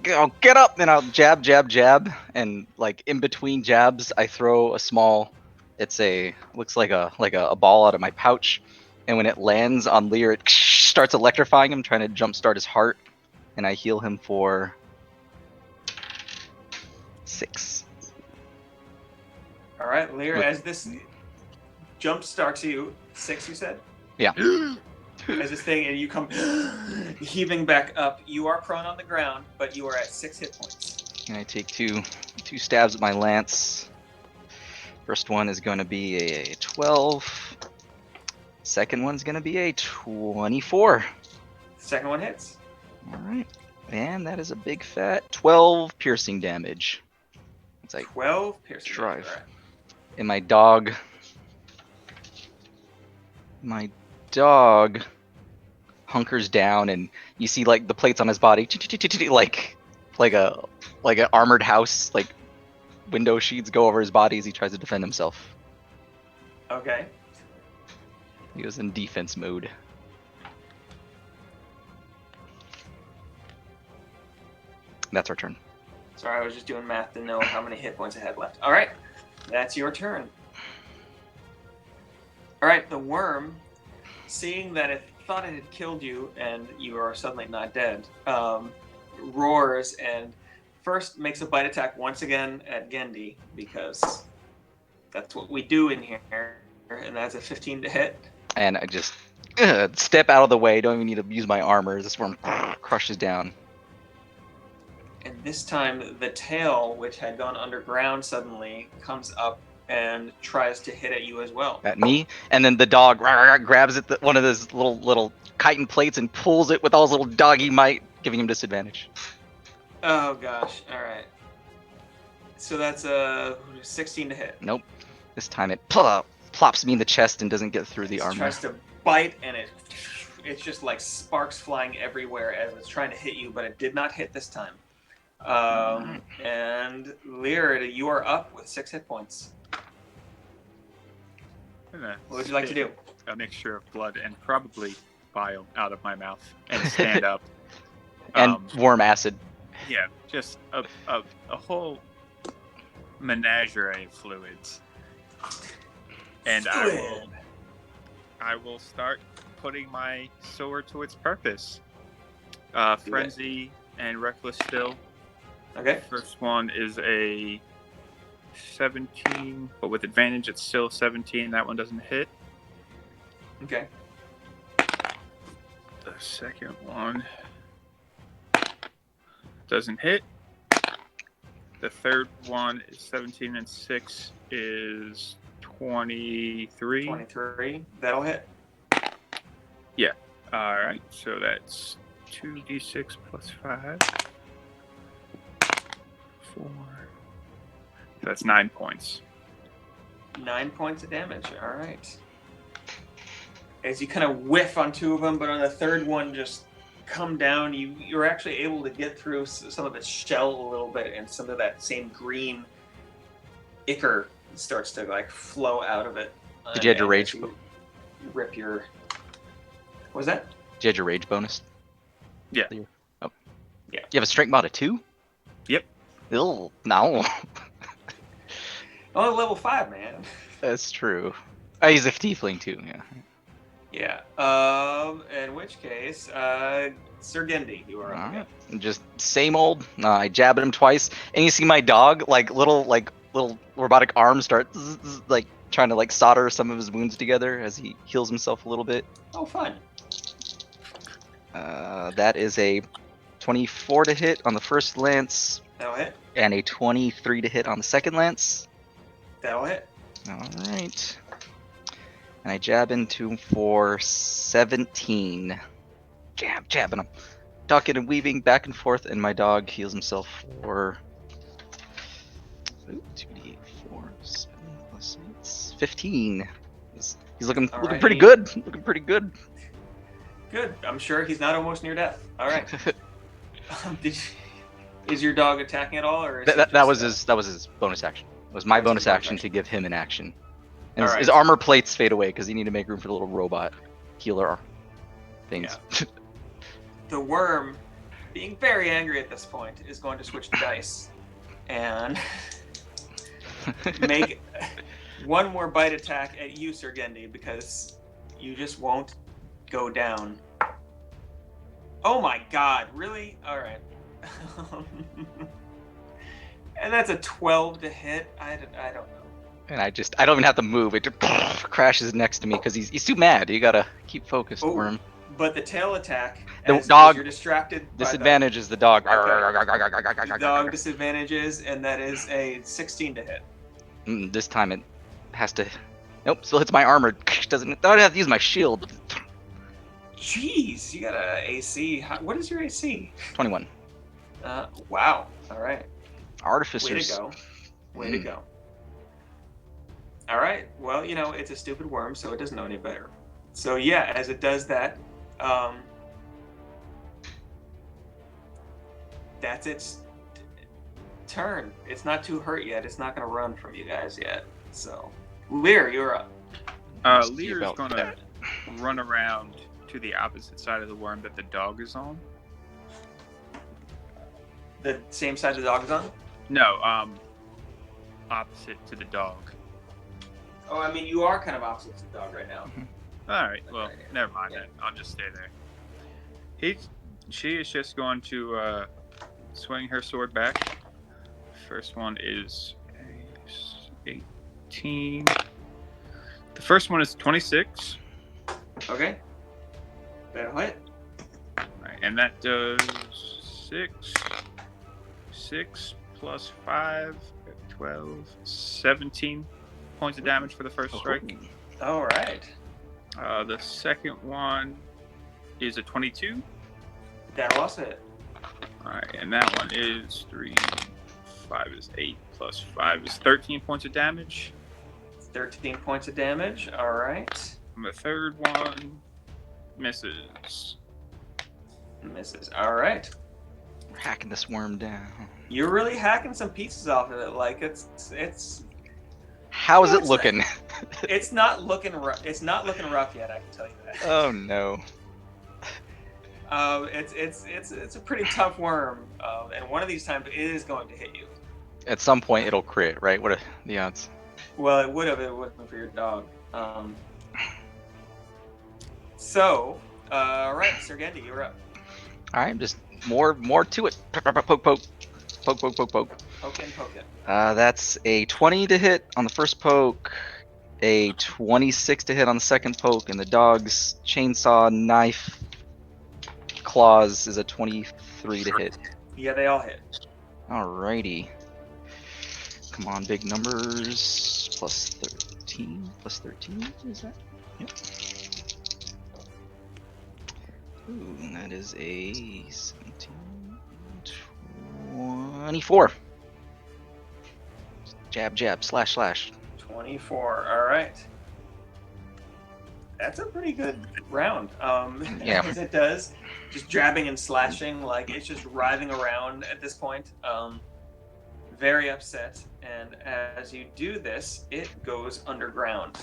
Speaker 3: I'll get up and I'll jab, jab, jab. And like in between jabs, I throw a small, looks like a ball out of my pouch. And when it lands on Lear, it starts electrifying him, trying to jumpstart his heart. And I heal him for 6.
Speaker 1: All right, Lear, as this jump starts you, 6, you said?
Speaker 3: Yeah.
Speaker 1: As this thing, and you come heaving back up. You are prone on the ground, but you are at 6 hit points.
Speaker 3: And I take two stabs at my lance. First one is going to be a 12. Second one's going to be a 24.
Speaker 1: Second one hits.
Speaker 3: All right. And that is a big fat 12 piercing damage. It's like
Speaker 1: 12 piercing
Speaker 3: drive.
Speaker 1: damage. All right.
Speaker 3: And my dog hunkers down, and you see like the plates on his body, like an armored house, like window sheets go over his body as he tries to defend himself.
Speaker 1: Okay.
Speaker 3: He was in defense mode. That's our turn.
Speaker 1: Sorry, I was just doing math to know how many hit points I had left. All right, that's your turn. All right, the worm, seeing that it thought it had killed you and you are suddenly not dead, roars and first makes a bite attack once again at Gendy, because that's what we do in here, and that's a 15 to hit.
Speaker 3: And I just step out of the way, don't even need to use my armor. This worm crushes down.
Speaker 1: And this time, the tail, which had gone underground suddenly, comes up and tries to hit at you as well.
Speaker 3: At me, and then the dog grabs at one of those little chitin plates and pulls it with all his little doggy might, giving him disadvantage.
Speaker 1: Oh gosh! All right. So that's a 16 to hit.
Speaker 3: Nope. This time it plops me in the chest and doesn't get through the
Speaker 1: It
Speaker 3: armor.
Speaker 1: tries to bite, and it's just like sparks flying everywhere as it's trying to hit you, but it did not hit this time. And Lear, you are up with 6 hit points. What would you like to do?
Speaker 2: A mixture of blood and probably bile out of my mouth and stand up.
Speaker 3: And worm acid.
Speaker 2: Yeah, just a whole menagerie of fluids. And I will start putting my sword to its purpose. Frenzy and Reckless Still.
Speaker 1: Okay.
Speaker 2: First one is a 17, but with advantage it's still 17. That one doesn't hit.
Speaker 1: Okay.
Speaker 2: The second one doesn't hit. The third one is 17 and 6 is 23.
Speaker 1: 23. That'll hit.
Speaker 2: Yeah. All right. So that's 2d6 plus 5. 4. That's 9 points.
Speaker 1: 9 points of damage. All right. As you kind of whiff on 2 of them, but on the third one, just come down. You're actually able to get through some of its shell a little bit, and some of that same green ichor starts to like flow out of it.
Speaker 3: Did you have your rage?
Speaker 1: You rip your. What was that?
Speaker 3: Did you have your rage bonus?
Speaker 2: Yeah.
Speaker 3: Oh.
Speaker 1: Yeah.
Speaker 3: You have a strength mod of 2?
Speaker 2: Yep.
Speaker 3: Ew, no.
Speaker 1: Oh, level 5, man.
Speaker 3: That's true. I use a tiefling too, yeah.
Speaker 1: Yeah. In which case, Sir Gendy, you are up again.
Speaker 3: Just same old. I jab at him twice, and you see my dog, little robotic arms start like trying to like solder some of his wounds together as he heals himself a little bit.
Speaker 1: Oh, fun.
Speaker 3: That is a 24 to hit on the first lance,
Speaker 1: That'll hit.
Speaker 3: and a 23 to hit on the second lance.
Speaker 1: That'll hit.
Speaker 3: All right. And I jab into him for 17. Jabbing him. ducking and weaving back and forth, and my dog heals himself for 2d8 4 7 plus 8 15. He's looking
Speaker 1: Alrighty.
Speaker 3: pretty good. Looking pretty good.
Speaker 1: Good. I'm sure he's not almost near death. All right. Is your dog attacking at all, or is he
Speaker 3: That was
Speaker 1: just,
Speaker 3: his bonus action. It was my
Speaker 1: That was
Speaker 3: bonus
Speaker 1: his bonus
Speaker 3: action to
Speaker 1: action.
Speaker 3: give him an action. And
Speaker 1: All
Speaker 3: his
Speaker 1: right.
Speaker 3: armor plates fade away because he needed to make room for the little robot healer things.
Speaker 1: The worm, being very angry at this point, is going to switch the dice and make one more bite attack at you, Sir Gendy, because you just won't go down. Oh my god, really? Alright. And that's a 12 to hit? I don't know.
Speaker 3: And I don't even have to move. It just crashes next to me because he's too mad. You gotta keep focused,
Speaker 1: Oh,
Speaker 3: Worm.
Speaker 1: But the tail attack,
Speaker 3: The
Speaker 1: as
Speaker 3: dog-
Speaker 1: you're distracted by
Speaker 3: Disadvantage is the dog.
Speaker 1: the dog disadvantages, and that is a 16 to hit.
Speaker 3: This time it has to. Nope, still hits my armor. Doesn't. I don't have to use my shield.
Speaker 1: Jeez, you got a AC. What is your AC?
Speaker 3: 21.
Speaker 1: Wow. All right.
Speaker 3: Artificers.
Speaker 1: Way to go. Way to go. All right. Well, it's a stupid worm, so it doesn't know any better. So yeah, as it does that, that's its turn. It's not too hurt yet. It's not going to run from you guys yet. So, Lear, you're up.
Speaker 2: Lear's
Speaker 3: about
Speaker 2: gonna
Speaker 3: that.
Speaker 2: run around to the opposite side of the worm that the dog is on.
Speaker 1: The same side the dog is on?
Speaker 2: No, opposite to the dog.
Speaker 1: Oh, I mean, you are kind of opposite to the dog right now.
Speaker 2: All right, well, never mind then. I'll just stay there. She is just going to swing her sword back. First one is 18. The first one is 26.
Speaker 1: Okay. That'll hit.
Speaker 2: All right, and that does 6 plus 5, 12, 17 points of damage for the first strike.
Speaker 1: All right.
Speaker 2: The second one is a 22.
Speaker 1: That'll also hit.
Speaker 2: All right, and that one is 3, 5 is 8, plus 5 is 13 points of damage.
Speaker 1: 13 points of damage. All right.
Speaker 2: And the third one misses.
Speaker 1: Misses. All right.
Speaker 3: We're hacking this worm down.
Speaker 1: You're really hacking some pieces off of it. Like it's
Speaker 3: How is it
Speaker 1: What's
Speaker 3: looking?
Speaker 1: it's not looking rough. It's not looking rough yet. I can tell you that.
Speaker 3: Oh no.
Speaker 1: It's a pretty tough worm, and one of these times it is going to hit you.
Speaker 3: At some point it'll crit, right? What are the odds?
Speaker 1: Well, it would have if it wasn't for your dog. So, right, Sir Gendy, you're up.
Speaker 3: All right, just more to it. Poke, poke, poke, poke, poke, poke, poke, poke.
Speaker 1: Poke in, poke it.
Speaker 3: That's a 20 to hit on the first poke, a 26 to hit on the second poke, and the dog's chainsaw knife claws is a 23 to hit.
Speaker 1: Yeah, they all hit.
Speaker 3: Alrighty. Come on, big numbers. Plus 13. Plus 13, is that? Yep. Ooh, and that is a 17, 24. Jab, jab, slash, slash.
Speaker 1: 24. All right. That's a pretty good round.
Speaker 3: Yeah.
Speaker 1: As it does, just jabbing and slashing, like it's just writhing around at this point. Very upset, and as you do this, it goes underground.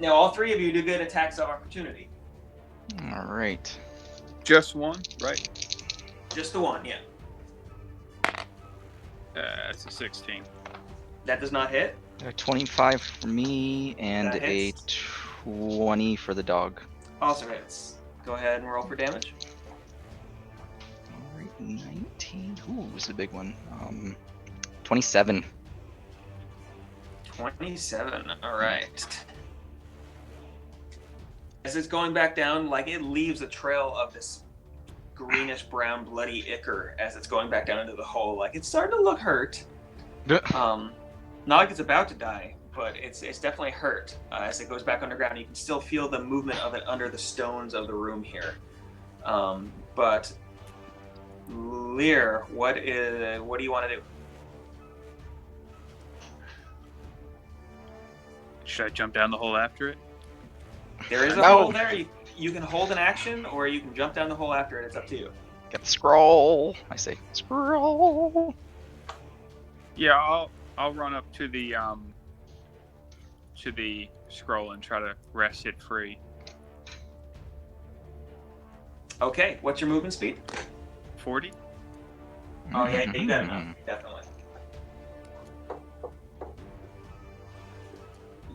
Speaker 1: Now, all three of you do get attacks of opportunity.
Speaker 3: Alright.
Speaker 2: Just one, right?
Speaker 1: Just the one, yeah.
Speaker 2: That's a 16.
Speaker 1: That does not hit.
Speaker 3: A 25 for me, and
Speaker 1: That
Speaker 3: a
Speaker 1: hits.
Speaker 3: 20 for the dog.
Speaker 1: Also hits. Go ahead and roll for damage.
Speaker 3: Alright, 19. Ooh, this is a big one. 27.
Speaker 1: 27. All right. As it's going back down, like it leaves a trail of this greenish brown bloody ichor as it's going back down into the hole. Like it's starting to look hurt. Not like it's about to die, but it's definitely hurt. As it goes back underground, you can still feel the movement of it under the stones of the room here. But Lear, what do you want to do?
Speaker 2: Should I jump down the hole after it?
Speaker 1: There is a
Speaker 3: No.
Speaker 1: hole there. You can hold an action, or you can jump down the hole after it. It's up to you.
Speaker 3: Get the scroll. I say scroll.
Speaker 2: Yeah, I'll run up to the scroll and try to wrest it free.
Speaker 1: Okay, what's your movement speed?
Speaker 2: 40.
Speaker 1: Oh yeah, you got enough, definitely.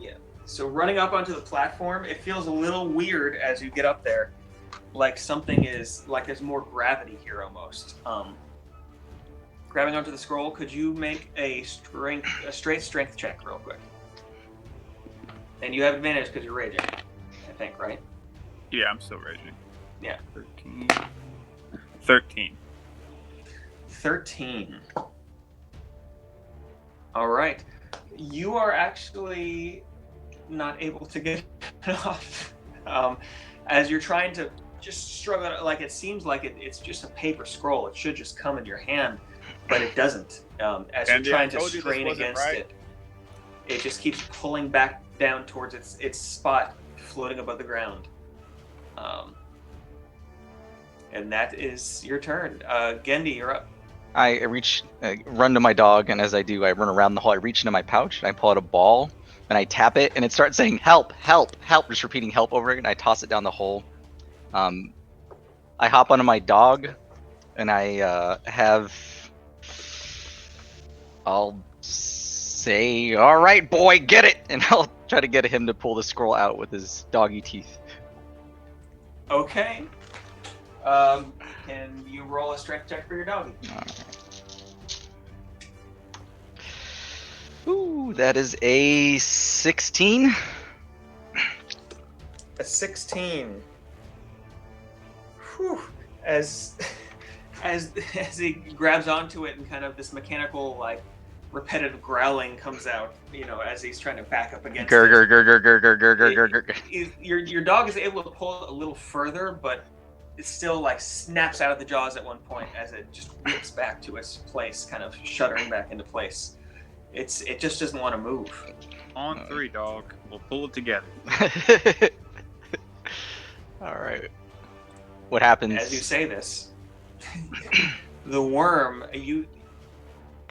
Speaker 1: Yeah. So running up onto the platform, it feels a little weird as you get up there, like there's more gravity here almost. Grabbing onto the scroll, could you make a straight strength check real quick? And you have advantage because you're raging, I think, right?
Speaker 2: Yeah, I'm still raging.
Speaker 1: Yeah.
Speaker 2: 13.
Speaker 1: 13. All right. You are actually not able to get it off. As you're trying to just struggle, like it seems like it's just a paper scroll. It should just come in your hand, but it doesn't. As you're trying to strain against it, it just keeps pulling back down towards its spot, floating above the ground. And that is your turn. Gendy, you're up.
Speaker 3: I run to my dog, and as I do, I run around the hall. I reach into my pouch, and I pull out a ball, and I tap it, and it starts saying, "Help! Help! Help!" Just repeating "help" over it, and I toss it down the hole. I hop onto my dog, and I I'll say, "All right, boy, get it!" And I'll try to get him to pull the scroll out with his doggy teeth.
Speaker 1: Okay. Can you roll a strength check for your doggy?
Speaker 3: Ooh, that is a 16.
Speaker 1: A 16. Whew. As he grabs onto it and kind of this mechanical, like, repetitive growling comes out, as he's trying to back up against
Speaker 3: Grr,
Speaker 1: it.
Speaker 3: grr, grr, grr, grr, grr, grr, grr, grr.
Speaker 1: Your dog is able to pull it a little further, but it still like snaps out of the jaws at one point as it just whips back to its place, kind of shuddering back into place. It just doesn't want to move.
Speaker 2: On 3, dog. We'll pull it together.
Speaker 3: All right. What happens?
Speaker 1: As you say this, the worm,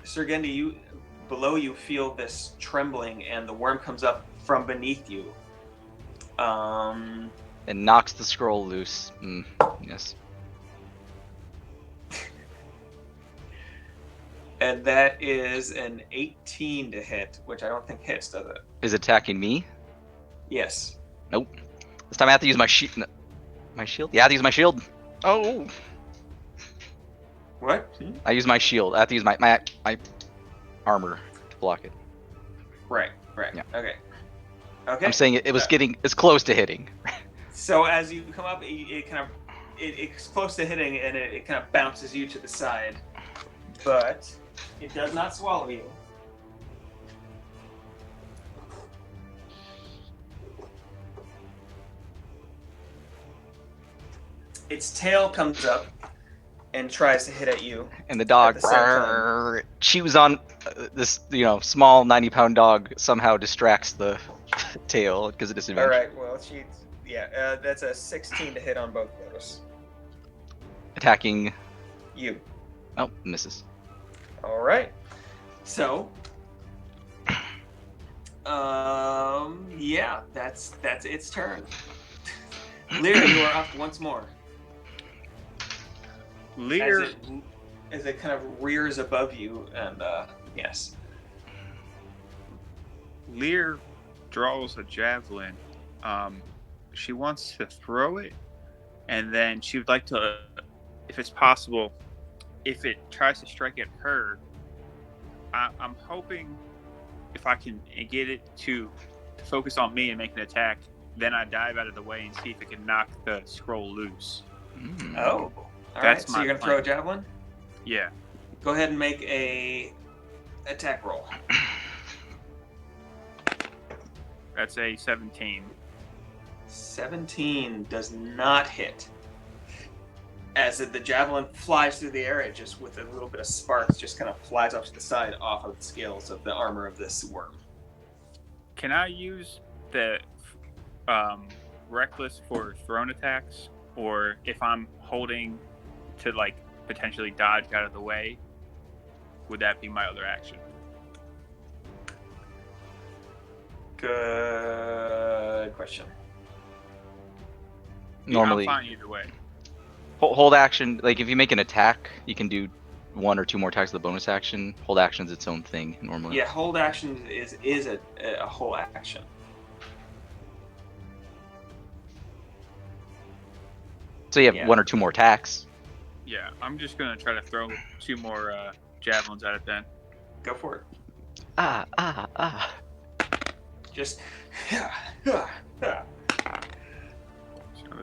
Speaker 1: Sir Gendy, below you feel this trembling, and the worm comes up from beneath you.
Speaker 3: And knocks the scroll loose. Yes.
Speaker 1: And that is an 18 to hit, which I don't think hits, does it?
Speaker 3: Is attacking me?
Speaker 1: Yes.
Speaker 3: Nope. This time I have to use my shield. My shield? Yeah, I have to use my shield. Oh.
Speaker 1: What?
Speaker 3: I use my shield. I have to use my armor to block it.
Speaker 1: Right.
Speaker 3: Yeah.
Speaker 1: Okay.
Speaker 3: I'm saying it was getting as close to hitting.
Speaker 1: So as you come up, it's close to hitting, and it kind of bounces you to the side, but it does not swallow you. Its tail comes up and tries to hit at you.
Speaker 3: And the dog
Speaker 1: At the same time.
Speaker 3: chews on this, small 90-pound dog somehow distracts the tail because of disadvantage.
Speaker 1: All right. Well, that's a 16 to hit on both of those.
Speaker 3: Attacking.
Speaker 1: You.
Speaker 3: Oh, misses.
Speaker 1: All right. So, yeah, that's its turn. Lear, you are up once more.
Speaker 2: Lear.
Speaker 1: As it kind of rears above you, and yes.
Speaker 2: Lear draws a javelin. She wants to throw it, and then she would like to, if it's possible, if it tries to strike at her, I'm hoping if I can get it to focus on me and make an attack, then I dive out of the way and see if it can knock the scroll loose.
Speaker 1: Oh. All right. So you're gonna throw a javelin?
Speaker 2: Yeah.
Speaker 1: Go ahead and make a attack roll.
Speaker 2: That's a 17.
Speaker 1: 17 does not hit. As the javelin flies through the air, it just with a little bit of sparks just kind of flies off to the side off of the scales of the armor of this worm.
Speaker 2: Can I use the reckless for thrown attacks, or if I'm holding to like potentially dodge out of the way, would that be my other action?
Speaker 1: Good question.
Speaker 3: Normally,
Speaker 2: I'm fine either way.
Speaker 3: hold action. Like if you make an attack, you can do 1 or 2 more attacks with the bonus action. Hold action is its own thing normally.
Speaker 1: Yeah, hold action is a whole action.
Speaker 3: So you have
Speaker 1: Yeah.
Speaker 3: 1 or 2 more attacks.
Speaker 2: Yeah, I'm just gonna try to throw 2 more javelins at it then.
Speaker 1: Go for it.
Speaker 3: Ah.
Speaker 1: Just.
Speaker 2: So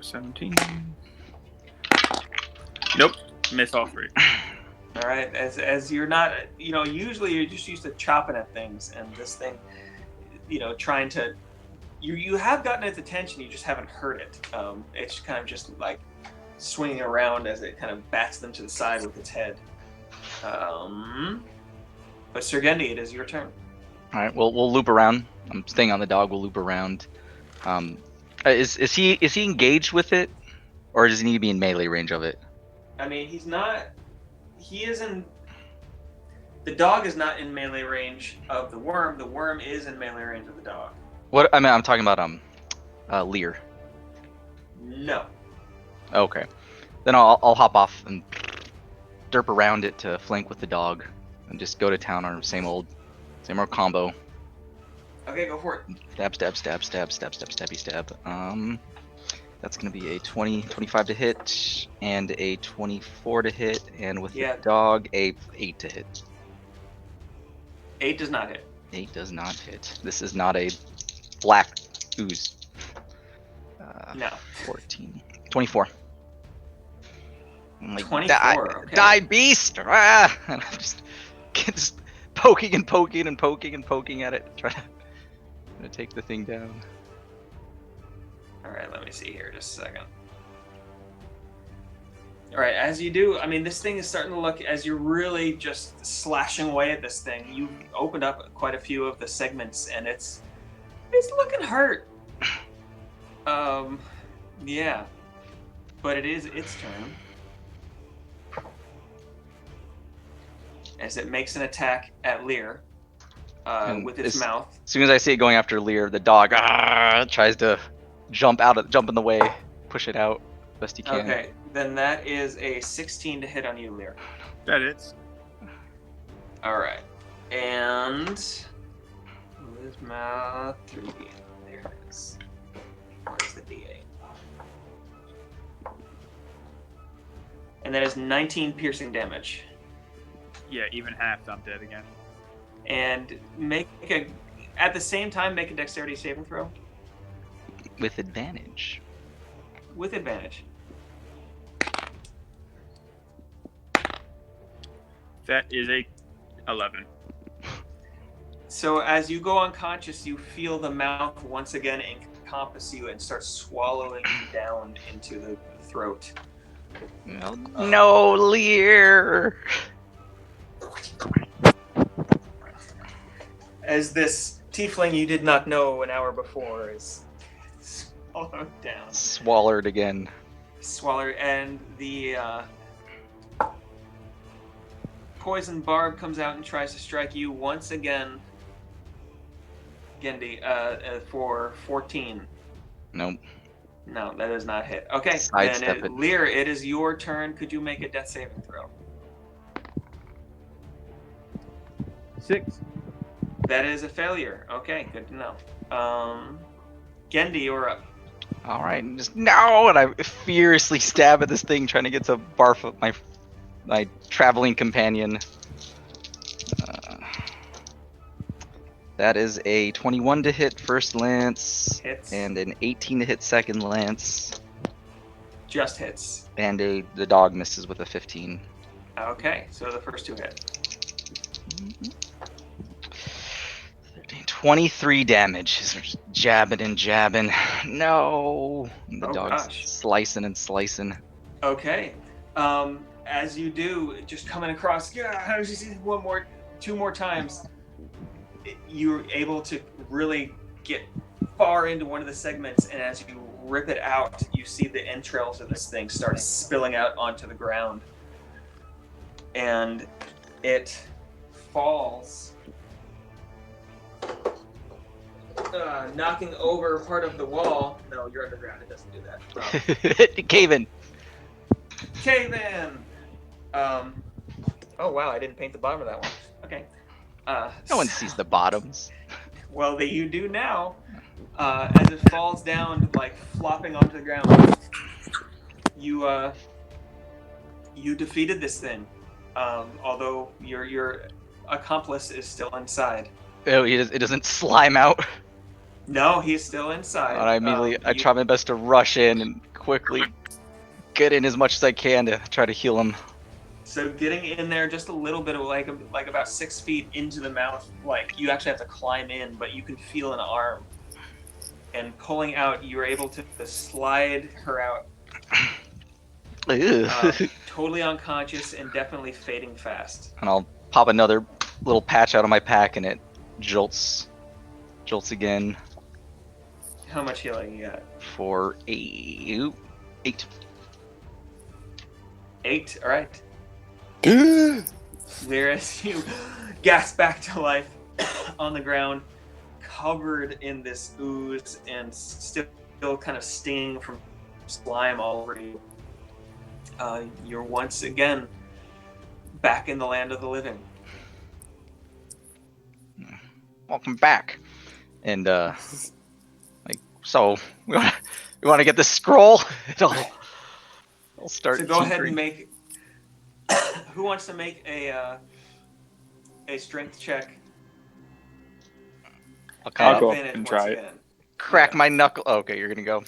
Speaker 2: 17. Nope, miss all 3.
Speaker 1: All right, as you're not, usually you're just used to chopping at things, and this thing, trying to, you have gotten its attention, you just haven't heard it. It's kind of just like swinging around as it kind of bats them to the side with its head. But Sir Gendy, it is your turn.
Speaker 3: All right, we'll loop around. I'm staying on the dog. We'll loop around. Is he engaged with it, or does he need to be in melee range of it?
Speaker 1: I mean, he's not. He isn't. The dog is not in melee range of the worm. The worm is in melee range of the dog.
Speaker 3: What I mean, I'm talking about Lear.
Speaker 1: No.
Speaker 3: Okay, then I'll hop off and derp around it to flank with the dog, and just go to town on same old combo.
Speaker 1: Okay, go for it.
Speaker 3: Stabby stab. That's gonna be a 25 to hit and a 24 to hit, and with
Speaker 1: Yeah.
Speaker 3: the dog a 8 to hit.
Speaker 1: 8 does not hit.
Speaker 3: 8 does not hit. This is not a black ooze.
Speaker 1: No.
Speaker 3: 14. 24. I'm like,
Speaker 1: 24, okay.
Speaker 3: Die, beast! Ah! And I'm just poking and poking and poking and poking at it, trying to take the thing down.
Speaker 1: All right, let me see here just a second. All right, as you do, I mean, this thing is starting to look, as you're really just slashing away at this thing, you've opened up quite a few of the segments, and it's looking hurt. Yeah, but it is its turn. As it makes an attack at Lear with its mouth.
Speaker 3: As soon as I see it going after Lear, the dog tries to jump in the way, push it out best he can.
Speaker 1: Okay, then that is a 16 to hit on you, Lear.
Speaker 2: That is.
Speaker 1: All right, and his mouth 3. There it is. Where's the D8? And that is 19 piercing damage.
Speaker 2: Yeah, even half, I'm dead again.
Speaker 1: And at the same time, make a dexterity saving throw
Speaker 3: With advantage.
Speaker 1: with advantage.
Speaker 2: That is a 11.
Speaker 1: So as you go unconscious, you feel the mouth once again encompass you and start swallowing you down into the throat.
Speaker 3: No, Lear!
Speaker 1: As this tiefling you did not know an hour before is swallowed down.
Speaker 3: Swallowed again.
Speaker 1: Swallowed, and the poison barb comes out and tries to strike you once again, Gendy, for 14.
Speaker 3: Nope.
Speaker 1: No, that does not hit. Okay,
Speaker 3: Sidestep
Speaker 1: then
Speaker 3: it.
Speaker 1: Lear, it is your turn. Could you make a death saving throw?
Speaker 2: 6.
Speaker 1: That is a failure. Okay, good to know. Gendy, you're up.
Speaker 3: All right, just no, and I furiously stab at this thing, trying to get to barf up my traveling companion. That is a 21 to hit first lance,
Speaker 1: Hits.
Speaker 3: and an 18 to hit second lance,
Speaker 1: Just hits.
Speaker 3: and the dog misses with a 15.
Speaker 1: Okay, so the first 2 hit.
Speaker 3: 23 damage. Just jabbing and jabbing. No. The
Speaker 1: Oh,
Speaker 3: dog's
Speaker 1: gosh.
Speaker 3: slicing and slicing.
Speaker 1: Okay, As you do, just coming across, yeah, two more times, you're able to really get far into one of the segments, and as you rip it out, you see the entrails of this thing start spilling out onto the ground, and it falls, knocking over part of the wall. No, you're underground. It doesn't do that.
Speaker 3: Cave in.
Speaker 1: Cave in. Oh wow, I didn't paint the bottom of that one. Okay.
Speaker 3: No one sees the bottoms.
Speaker 1: Well, you do now. As it falls down, like flopping onto the ground, you defeated this thing. Although your accomplice is still inside.
Speaker 3: Oh, it doesn't slime out.
Speaker 1: No, he's still inside.
Speaker 3: And I immediately I try my best to rush in and quickly get in as much as I can to try to heal him.
Speaker 1: So getting in there just a little bit of like about 6 feet into the mouth, like you actually have to climb in, but you can feel an arm. And pulling out, you're able to slide her out. Totally unconscious and definitely fading fast.
Speaker 3: And I'll pop another little patch out of my pack, and it jolts again.
Speaker 1: How much healing you got?
Speaker 3: For 8.
Speaker 1: 8. All right. Whereas you gasp back to life on the ground, covered in this ooze and still kind of stinging from slime all over you. You're once again back in the land of the living.
Speaker 3: Welcome back. And so we want to get this scroll. I'll start.
Speaker 1: So go ahead and make. Who wants to make a strength check?
Speaker 2: I'll go and try it.
Speaker 3: Crack my knuckle. Oh, okay, you're gonna go.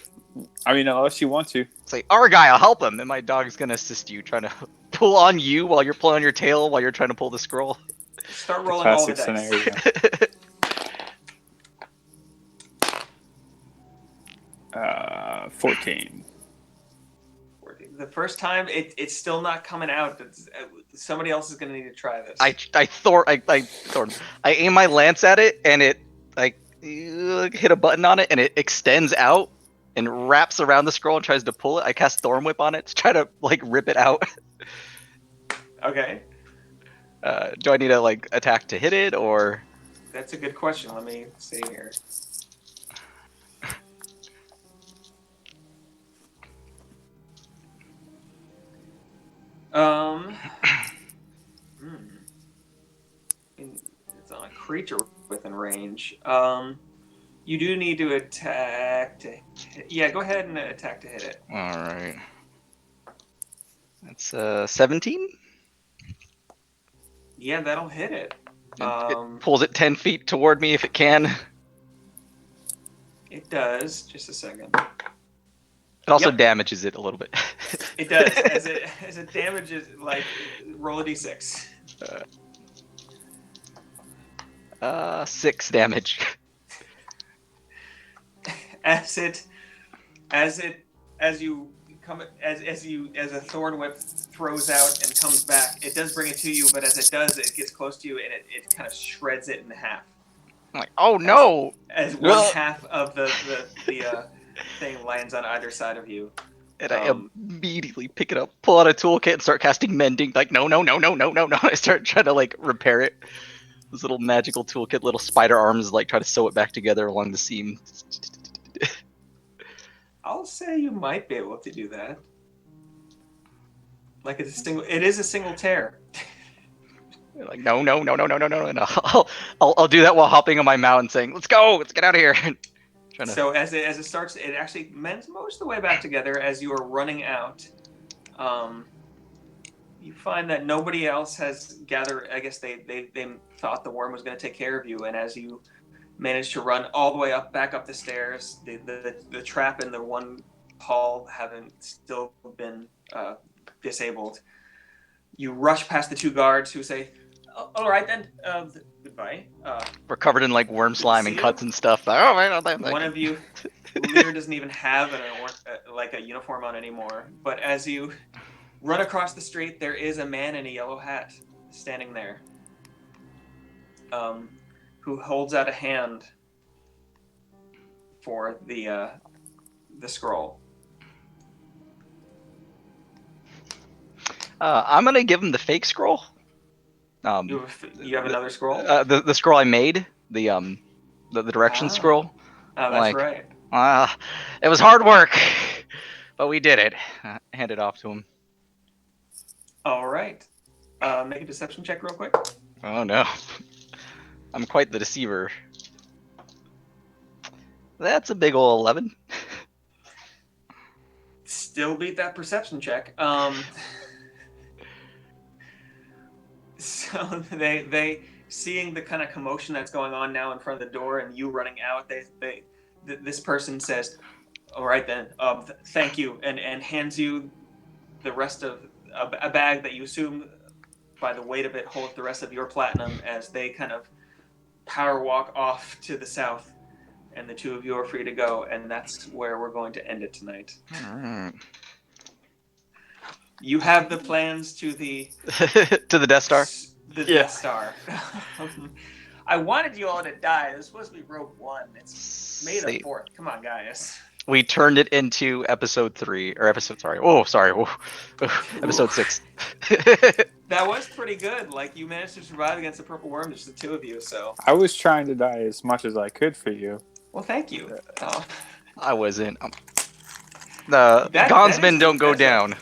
Speaker 2: I mean, unless you want to.
Speaker 3: Say, Argyle, help him, and my dog's gonna assist you, trying to pull on you while you're pulling on your tail while you're trying to pull the scroll.
Speaker 1: Start rolling all the
Speaker 2: dice. 14.
Speaker 1: The first time, it's still not coming out. Somebody else is gonna need to try this.
Speaker 3: I aim my lance at it, and it hit a button on it, and it extends out and wraps around the scroll and tries to pull it. I cast Thorn Whip on it to try to rip it out.
Speaker 1: Okay.
Speaker 3: Do I need to attack to hit it, or?
Speaker 1: That's a good question. Let me see here. It's on a creature within range. You do need to attack to hit. Yeah, go ahead and attack to hit it.
Speaker 3: All right. That's 17.
Speaker 1: Yeah, that'll hit it.
Speaker 3: It pulls it 10 feet toward me if it can.
Speaker 1: It does. Just a second.
Speaker 3: It also damages it a little bit.
Speaker 1: It does. As it damages, roll a d6.
Speaker 3: 6 damage.
Speaker 1: As a thorn whip throws out and comes back, it does bring it to you, but as it does, it gets close to you and it kind of shreds it in half.
Speaker 3: I'm like, oh no!
Speaker 1: As one half of the thing lands on either side of you.
Speaker 3: And I immediately pick it up, pull out a toolkit, and start casting mending. No. I start trying to repair it. This little magical toolkit, little spider arms, try to sew it back together along the seam.
Speaker 1: I'll say you might be able to do that. It is a single tear.
Speaker 3: No. And I'll do that while hopping on my mount and saying, let's go, let's get out of here.
Speaker 1: So as it starts, it actually mends most of the way back together. As you are running out, you find that nobody else has gathered. I guess they thought the worm was going to take care of you, and as you manage to run all the way back up the stairs, the trap in the one hall having still been disabled. You rush past the 2 guards who say, "All right then, goodbye."
Speaker 3: We're covered in worm slime and cuts and stuff.
Speaker 1: One of you, Lear, doesn't even have a uniform on anymore. But as you run across the street. There is a man in a yellow hat standing there, who holds out a hand for the scroll.
Speaker 3: I'm gonna give him the fake scroll.
Speaker 1: You have another scroll?
Speaker 3: The scroll I made, the direction scroll.
Speaker 1: Oh, that's
Speaker 3: Like,
Speaker 1: right.
Speaker 3: It was hard work, but we did it. Hand it off to him.
Speaker 1: All right. Make a deception check real quick.
Speaker 3: Oh no, I'm quite the deceiver. That's a big ol' 11.
Speaker 1: Still beat that perception check. So they seeing the kind of commotion that's going on now in front of the door and you running out, this person says, "All right then, thank you," and hands you the rest of a bag that you assume by the weight of it holds the rest of your platinum, as they kind of power walk off to the south, and the two of you are free to go, and that's where we're going to end it tonight. You have the plans to the
Speaker 3: to the Death Star.
Speaker 1: Death Star. I wanted you all to die. It was supposed to be Rogue One. It's May the 4th. Come on, guys.
Speaker 3: We turned it into episode 3 or episode. Sorry. Episode 6.
Speaker 1: That was pretty good. Like, you managed to survive against the purple worm, just the two of you. So
Speaker 2: I was trying to die as much as I could for you.
Speaker 1: well, thank you.
Speaker 3: I wasn't. The Gonsmen don't go down.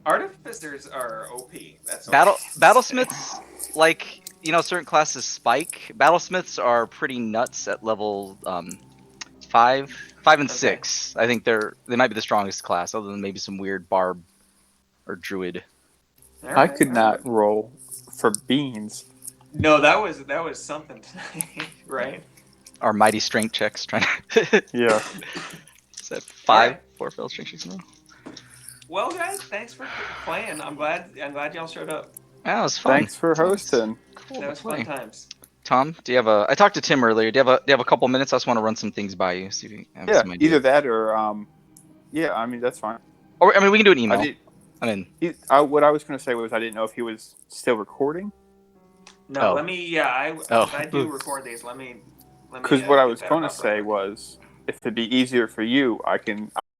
Speaker 1: Artificers are OP. That's
Speaker 3: Battlesmiths, like, certain classes spike. Battlesmiths are pretty nuts at level 5 and 6. I think they might be the strongest class, other than maybe some weird barb or druid.
Speaker 2: I could not roll for beans.
Speaker 1: No, that was something tonight, right?
Speaker 3: Our mighty strength checks trying to.
Speaker 2: Yeah.
Speaker 3: Is that 5 4 failed strength checks in a row?
Speaker 1: Well, guys, thanks for playing. I'm glad y'all showed up.
Speaker 3: Yeah, it was fun.
Speaker 2: Thanks for hosting.
Speaker 3: Cool.
Speaker 1: That was fun times.
Speaker 3: Tom, do you have I talked to Tim earlier. Do you have a couple minutes? I just want to run some things by you. See if you have some ideas.
Speaker 2: Either that or yeah. I mean, that's fine.
Speaker 3: Or we can do an email.
Speaker 2: What I was going to say was I didn't know if he was still recording.
Speaker 1: No, let me. Yeah, I do record these. Let me.
Speaker 2: Because what I was going to say was, if it'd be easier for you, I can